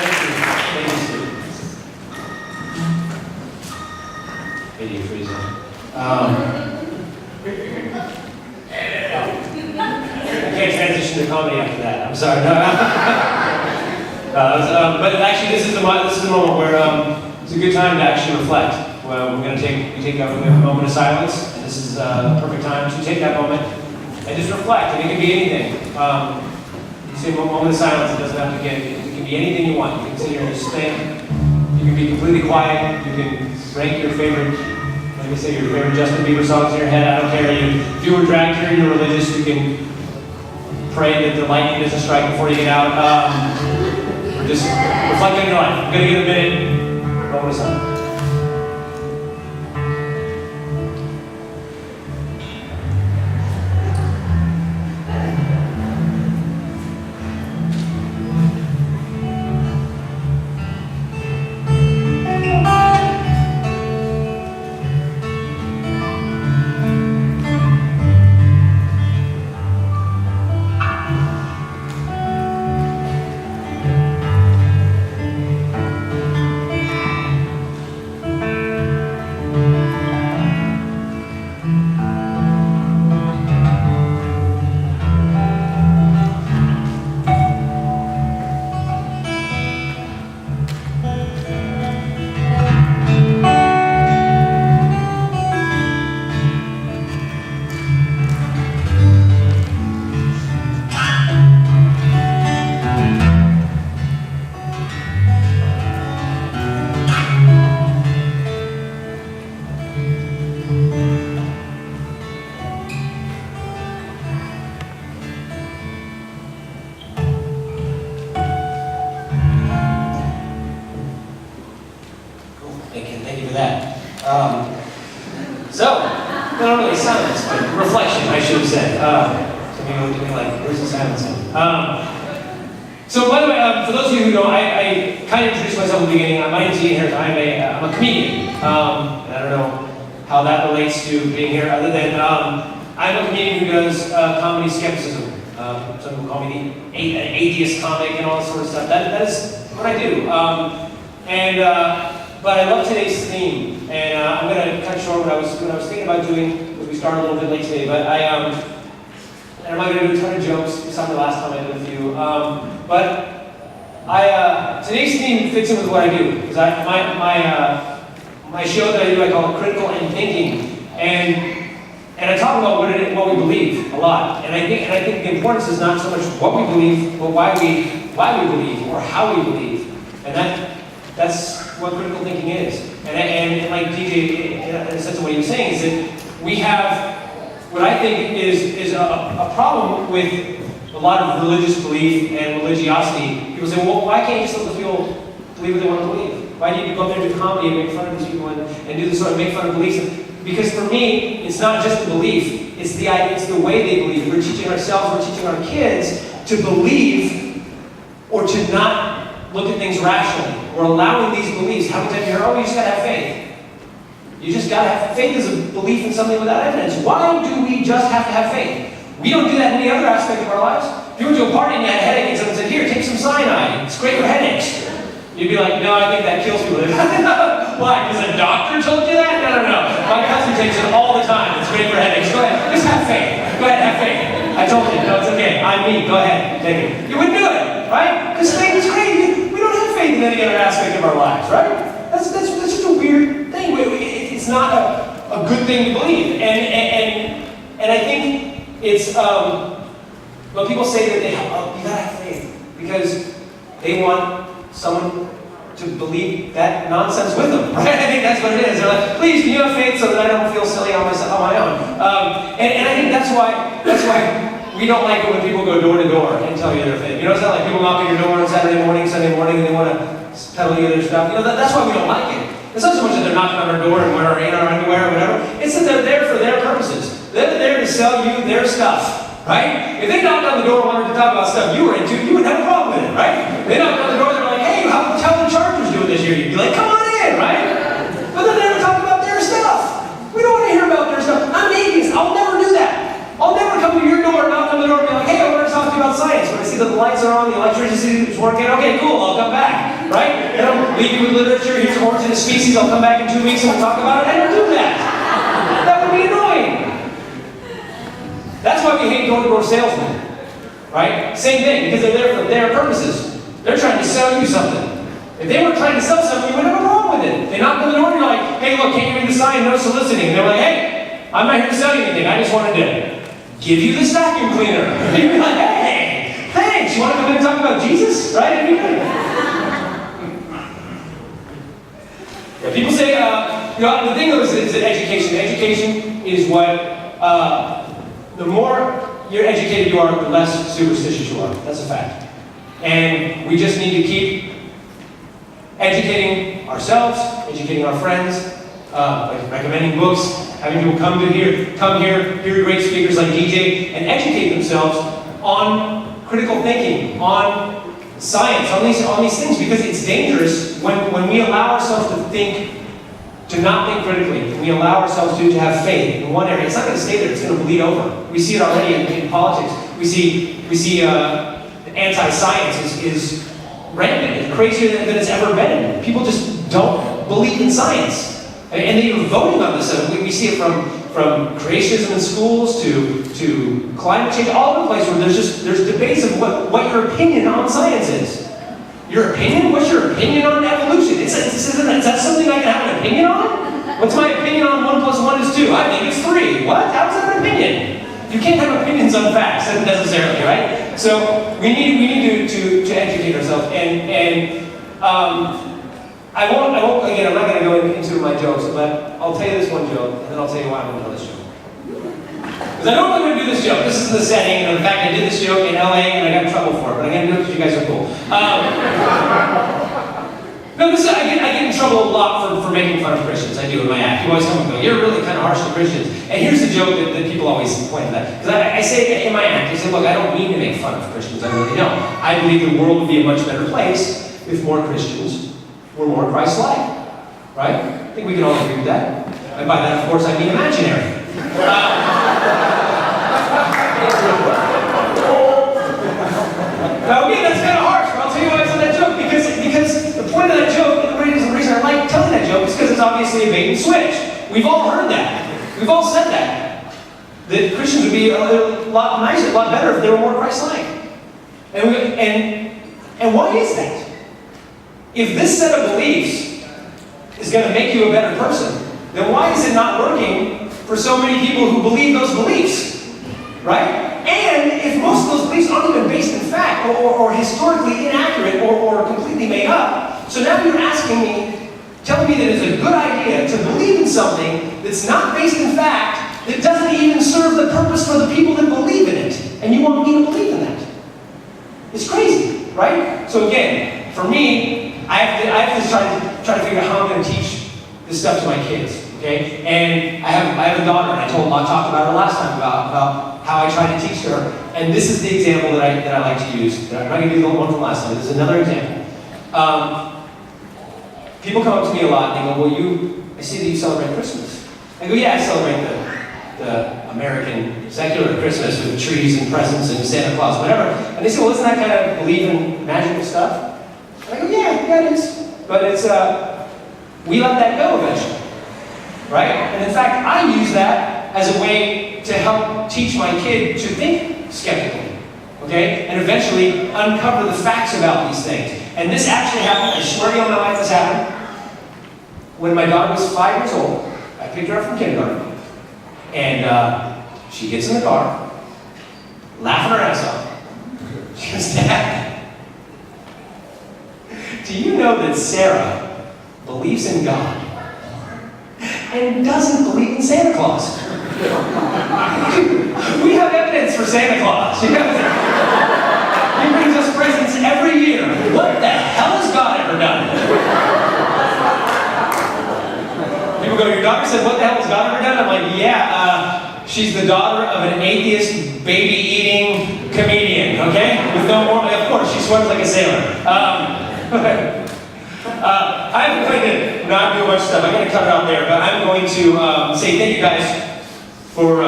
Speaker 1: Thank you. Thank you, Steve. Video freezing. I can't transition to comedy after that. I'm sorry. But actually, this is the moment where it's a good time to actually reflect. Well, we take a moment of silence, and this is a perfect time to take that moment and just reflect. And it can be anything. You say a moment of silence. It doesn't have to get. It can be anything you want. You can sit here and just think. You can be completely quiet. You can rank your favorite. Let me say your favorite Justin Bieber songs in your head. I don't care. If you were dragged here, you're religious. You can pray that the lightning doesn't strike before you get out. Or just reflect on your life. I'm going to get a minute. Moment of silence. Not really silence, but reflection, I should have said. Some people like, where's the silence? So by the way, for those of you who know, I kind of introduced myself at the beginning. My name's Ian Harris. I'm a comedian. And I don't know how that relates to being here, other than I'm a comedian who does comedy skepticism. Some people call me the atheist comic and all that sort of stuff. That is what I do. But I love today's theme, and I'm going to cut short what I was thinking about doing, because we started a little bit late today, but and I'm not going to do a ton of jokes. It's not the last time I did with you. Today's theme fits in with what I do, because my show that I do, I call it Critical and Thinking, and I talk about what we believe a lot, and I think the importance is not so much what we believe, but why we believe or how we believe, and that's what critical thinking is. And like DJ, in a sense of what he was saying, is that we have what I think is a problem with a lot of religious belief and religiosity. People say, well, why can't you just let the people believe what they want to believe? Why do you go up there and do comedy and make fun of these people and do this sort of make fun of beliefs? Because for me, it's not just the belief, it's the way they believe. We're teaching ourselves, we're teaching our kids to believe or to not look at things rationally. We're allowing these beliefs. How many times you hear, oh, you just gotta have faith. You just gotta have faith is a belief in something without evidence. Why do we just have to have faith? We don't do that in any other aspect of our lives. If you went to a party and you had a headache and someone said, here, take some cyanide, it's great for headaches. You'd be like, no, I think that kills people. Why? Because a doctor told you that? No. My cousin takes it all the time. It's great for headaches. Go ahead, just have faith. Go ahead, have faith. I told you, no, it's okay. I'm me. Go ahead, take it. You wouldn't do it, right? Because faith is great. We don't have faith in any other aspect of our lives, right? That's just a weird thing. It's not a good thing to believe. And I think it's when people say that you gotta have faith because They want someone to believe that nonsense with them, right? I think that's what it is. They're like, please, can you have faith so that I don't feel silly on my own? And I think that's why we don't like it when people go door to door and tell you their faith. You know, it's not like people knock on your door on Saturday morning, Sunday morning, and they want to peddle you their stuff. You know, that's why we don't like it. It's not so much that they're knocking on our door and wearing our underwear or whatever. It's that they're there for their purposes. They're there to sell you their stuff, right? If they knocked on the door and wanted to talk about stuff you were into, you wouldn't have a problem with it, right? They knocked on the door and they're like, hey, how the Chargers doing this year? You'd be like, come on in, right? But then they never talk about their stuff. We don't want to hear about their stuff. I'm atheist. I'll never do that. I'll never come to your door, knock on the door, and be like, hey, I want to talk to you about science. When I see that the lights are on, the electricity is working, okay, cool, I'll come back, right? And I'll leave you with literature, here's Origin of Species, I'll come back in 2 weeks and we'll talk about it. I don't do that. That would be annoying. That's why we hate door-to-door salesmen, right? Same thing, because they're there for their purposes. They're trying to sell you something. If they weren't trying to sell something, you wouldn't have a problem with it. They knock on the door and you're like, hey, look, can't you read the sign? No soliciting. And they're like, hey, I'm not here to sell you anything. I just wanted to give you this vacuum cleaner. And you'd be like, hey, thanks. You want to come in and talk about Jesus? Right? It'd be good. Yeah, people say, the thing though is that education. Education is what, the more you're educated you are, the less superstitious you are. That's a fact. And we just need to keep educating ourselves, educating our friends, like recommending books, having people come here, hear great speakers like DJ, and educate themselves on critical thinking, on science, on these things, because it's dangerous when we allow ourselves to not think critically, and we allow ourselves to have faith in one area. It's not going to stay there, it's going to bleed over. We see it already in politics. We see anti-science is rampant. It's crazier than it's ever been. People just don't believe in science. And they're voting on this. We see it from creationism in schools to climate change, all over the place where there's debates of what your opinion on science is. Your opinion? What's your opinion on evolution? Is that something I can have an opinion on? What's my opinion on 1 + 1 is 2? I think it's 3. What? How's that an opinion? You can't have opinions on facts necessarily, right? So we need to educate ourselves, and I won't again. I'm not going to go into my jokes, but I'll tell you this one joke, and then I'll tell you why I'm going to tell this joke. Because I know I'm going to do this joke. This is the setting, and in fact, I did this joke in LA, and I got in trouble for it. But I'm going to do it because you guys are cool. No, I get in trouble a lot for making fun of Christians. I do in my act. You always come and go, you're really kind of harsh to Christians. And here's the joke that people always point to that. Because I say in my act, I say, look, I don't mean to make fun of Christians. I really don't. I believe the world would be a much better place if more Christians were more Christ-like. Right? I think we can all agree with that. And by that, of course, I mean imaginary. Now, again, that's kind of harsh, but I'll tell you why I said that joke. Because the point of that joke, and the reason I like telling that joke, is because it's obviously a bait and switch. We've all heard that. We've all said that. That Christians would be a lot nicer, a lot better if they were more Christ-like. And why is that? If this set of beliefs is going to make you a better person, then why is it not working for so many people who believe those beliefs? Right? And if most of those beliefs aren't even based in fact, or historically inaccurate, or completely made up, so now you're telling me that it's a good idea to believe in something that's not based in fact, that doesn't even serve the purpose for the people that believe in it, and you want me to believe in that. It's crazy, right? So again, for me, I have to try to figure out how I'm going to teach this stuff to my kids. Okay, and I have a daughter, and I talked about her last time about how I try to teach her. And this is the example that I like to use. I'm not going to do the one from last time. This is another example. People come up to me a lot and they go, "Well, I see that you celebrate Christmas." I go, "Yeah, I celebrate the American secular Christmas with trees and presents and Santa Claus, whatever." And they say, "Well, isn't that kind of believe in magical stuff?" And I go, "Yeah, it is. But it's we let that go eventually." Right? And in fact, I use that as a way to help teach my kid to think skeptically. Okay? And eventually uncover the facts about these things. And this actually happened, I swear to you on my life this happened, when my daughter was 5 years old. I picked her up from kindergarten. And she gets in the car, laughing her ass off. She goes, "Dad, Do you know that Sarah believes in God and doesn't believe in Santa Claus? We have evidence for Santa Claus. He brings us presents every year. What the hell has God ever done? People go, your daughter said, what the hell has God ever done? I'm like, yeah, she's the daughter of an atheist, baby-eating comedian, okay? With no moral, of course, she swims like a sailor. I'm going to not do much stuff. I'm going to cut it out there, but I'm going to say thank you guys for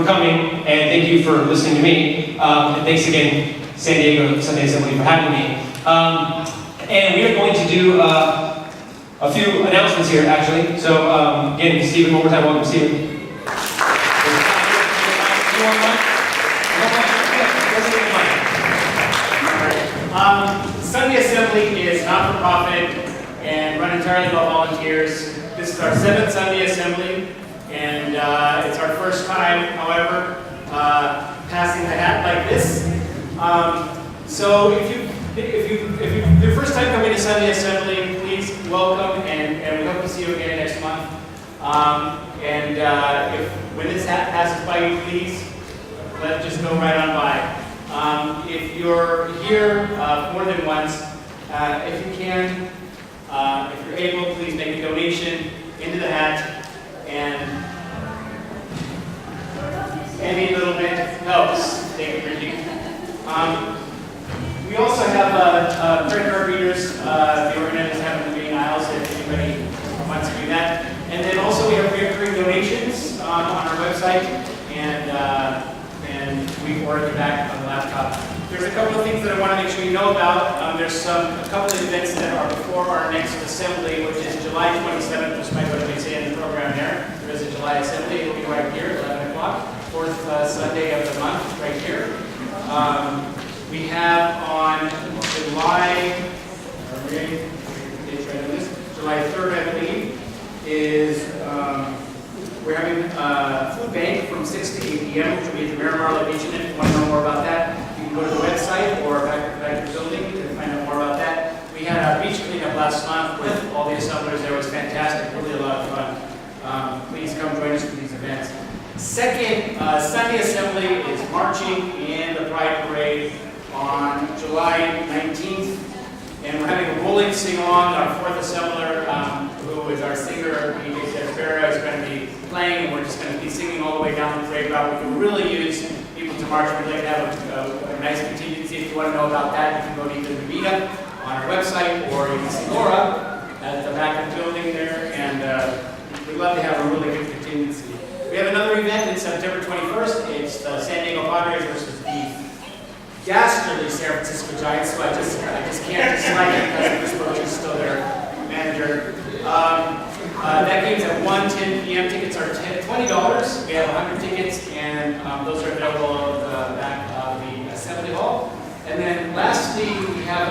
Speaker 1: coming, and thank you for listening to me. And thanks again, San Diego Sunday Assembly, for having me. And we are going to do a few announcements here, actually. So, again, Stephen, one more time, welcome, Stephen.
Speaker 6: Sunday Assembly is not-for-profit and run entirely by volunteers. This is our 7th Sunday Assembly, and it's our first time, however, passing the hat like this. So if your first time coming to Sunday Assembly, please welcome, and we hope to see you again next month. When this hat passes by you, please let it just go right on by. If you're here more than once, if you can, if you're able, please make a donation into the hat, and any little bit helps. Thank you, Ricky. We also have credit card readers. The organizers have in the main aisles if anybody wants to do that. And then also we have recurring donations on our website, and we order the back on the laptop. There's a couple of things that I want to make sure you know about. There's a couple of events that are before our next assembly, which is July 27th, despite what they say in the program there. There is a July assembly. It'll be right here, 11 o'clock, 4th Sunday of the month, right here. We have on July 3rd, I believe, is we're having a food bank from 6 to 8 p.m., which will be at the Miramar location. If you want to know more about that, you can go to the website or back to the building to find out more about that. We had a beach cleanup last month with all the assemblers there. It was fantastic, really a lot of fun. Please come join us for these events. Second, Sunday Assembly is marching in the Pride Parade on July 19th. And we're having a rolling sing-along. Our 4th assembler, who is our singer, DJ Sarah, is going to be playing, and we're just going to be singing all the way down the parade route. We can really use people to march. We'd like to have a nice contingency. If you want to know about that, you can go to either the meetup on our website, or you can see Laura at the back of the building there, and we'd love to have a really good contingency. We have another event on September 21st. It's the San Diego Padres versus the dastardly San Francisco Giants, so I just can't dislike it because Chris Roach is still their manager. That game's at 1:10 p.m. Tickets are $20. We have 100 tickets, and those are available at the back of the Assembly Hall. And then lastly, we have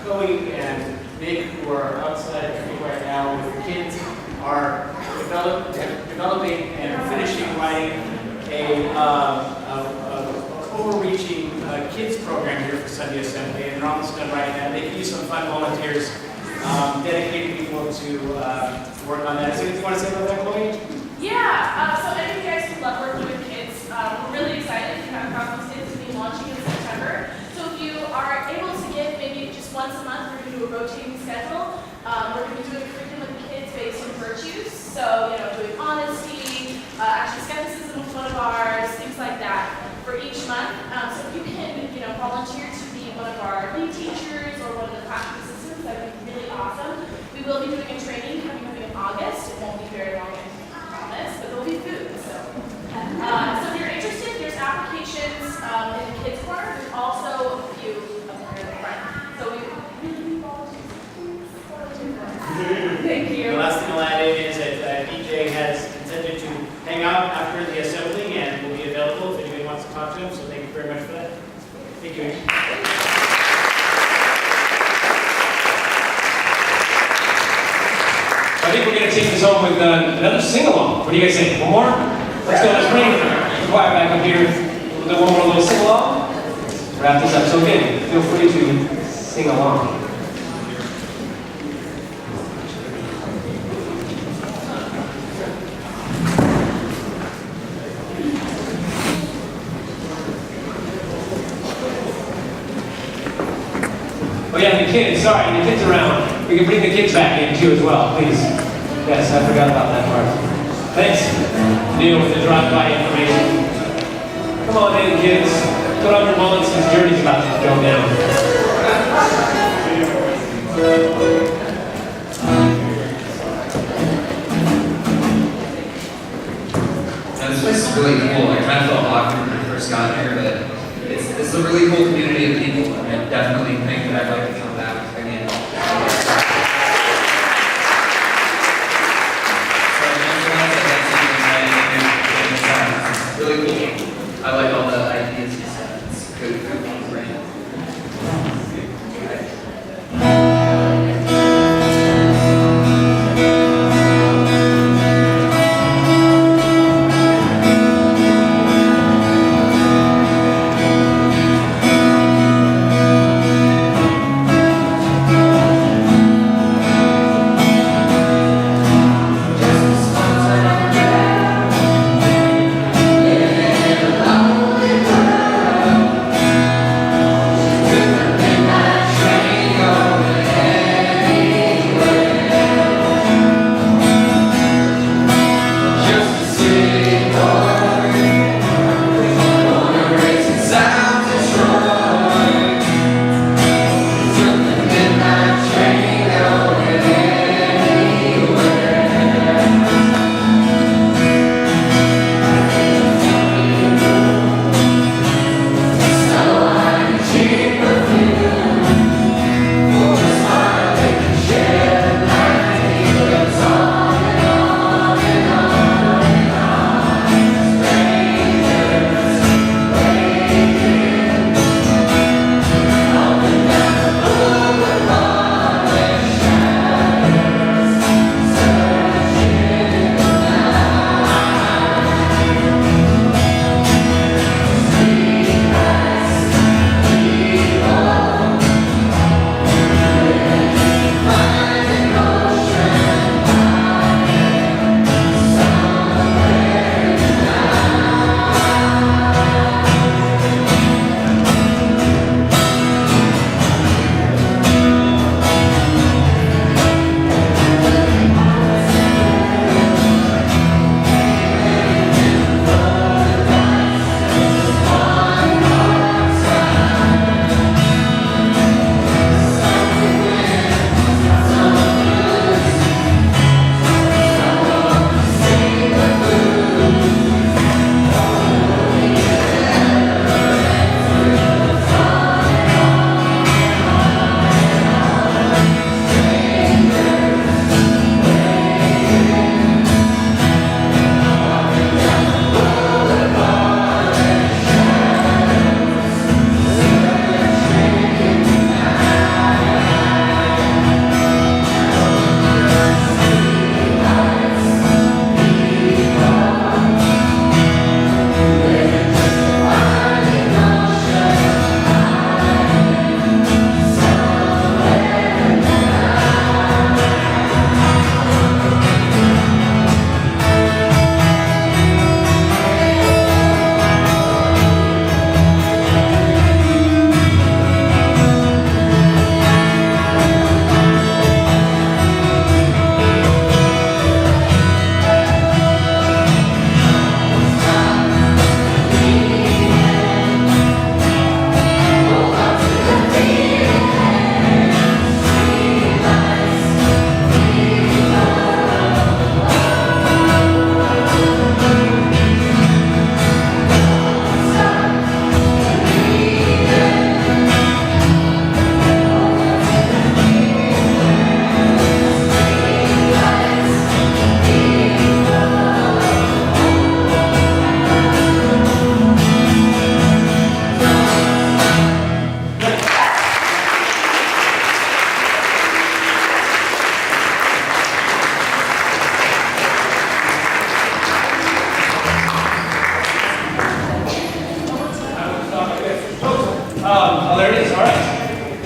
Speaker 6: Chloe and Nick, who are outside right now with the kids, are developing and finishing writing a overreaching kids program here for Sunday Assembly, and they're almost done writing that. They can use some fun volunteers, dedicated people to work on that. Is there anything you want to say about that, Chloe?
Speaker 7: Yeah, so I think you guys love working with kids. We're really excited to have Godless Kids to be launching in September. So if you are able to give maybe just once a month, we're going to do a rotating schedule. We're going to be doing curriculum with kids based on virtues. So, doing honesty, actually skepticism was one of ours, things like that for each month. So if you can, volunteer to be one of our lead teachers or one of the classroom assistants, that would be really awesome. We will be doing a training coming up in August. It won't be very long, I promise, but there'll be food. So if you're interested, there's applications in the kids corner. There's also a few up here in the front. So we really need volunteers. Thank you.
Speaker 6: The last thing I'll add in is that DJ has intended to hang out after the assembly and will be available if anybody wants to talk to him. So thank you very much for that. Thank you.
Speaker 1: I think we're going to take this home with another sing-along. What do you guys think? One more? Let's go. Let's bring the choir back up here. We'll do one more little sing-along. Wrap this up. So again, feel free to sing along. Oh yeah, the kids, sorry, the kids around. We can bring the kids back in too as well, please. Yes, I forgot about that part. Thanks, Neil, with the drive-by information. Come on in, kids. Put on your mullets, this journey's about to go down.
Speaker 2: This place is really cool. I kind of felt awkward when I first got here, but it's a really cool community of people, and I definitely think that I'd like to come back again. So I just wanted to get something it's really cool. I like all the ideas you said. It's good brain.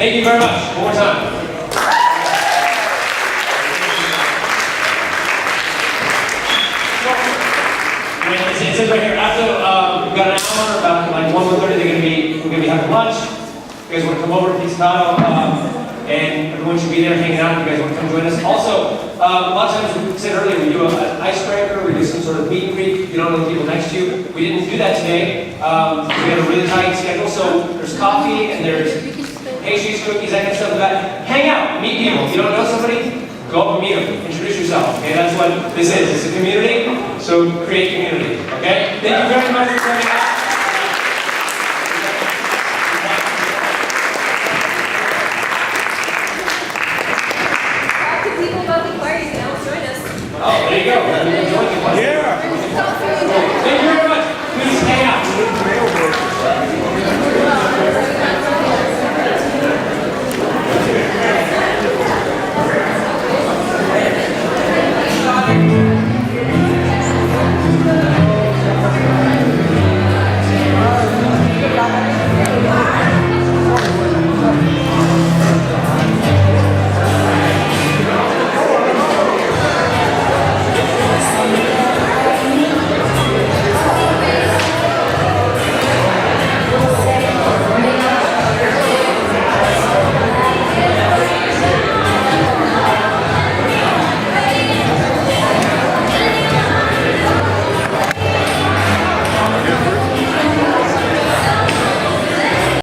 Speaker 1: Thank you very much. One more time. It says right here, after we've got an hour, about like 1:30, we're gonna be having lunch. You guys want to come over to Piscado, and everyone should be there hanging out. If you guys want to come join us. Also, a lot of times we said earlier we do an icebreaker, we do some sort of meet and greet. You don't know the people next to you. We didn't do that today. We had a really tight schedule, so there's coffee and there's pastries, cookies, that kind of stuff. But hang out, meet people. You don't know somebody? Go up and meet them. Introduce yourself. Okay, that's what this is. It's a community, so create community. Okay? Thank you very much for coming out.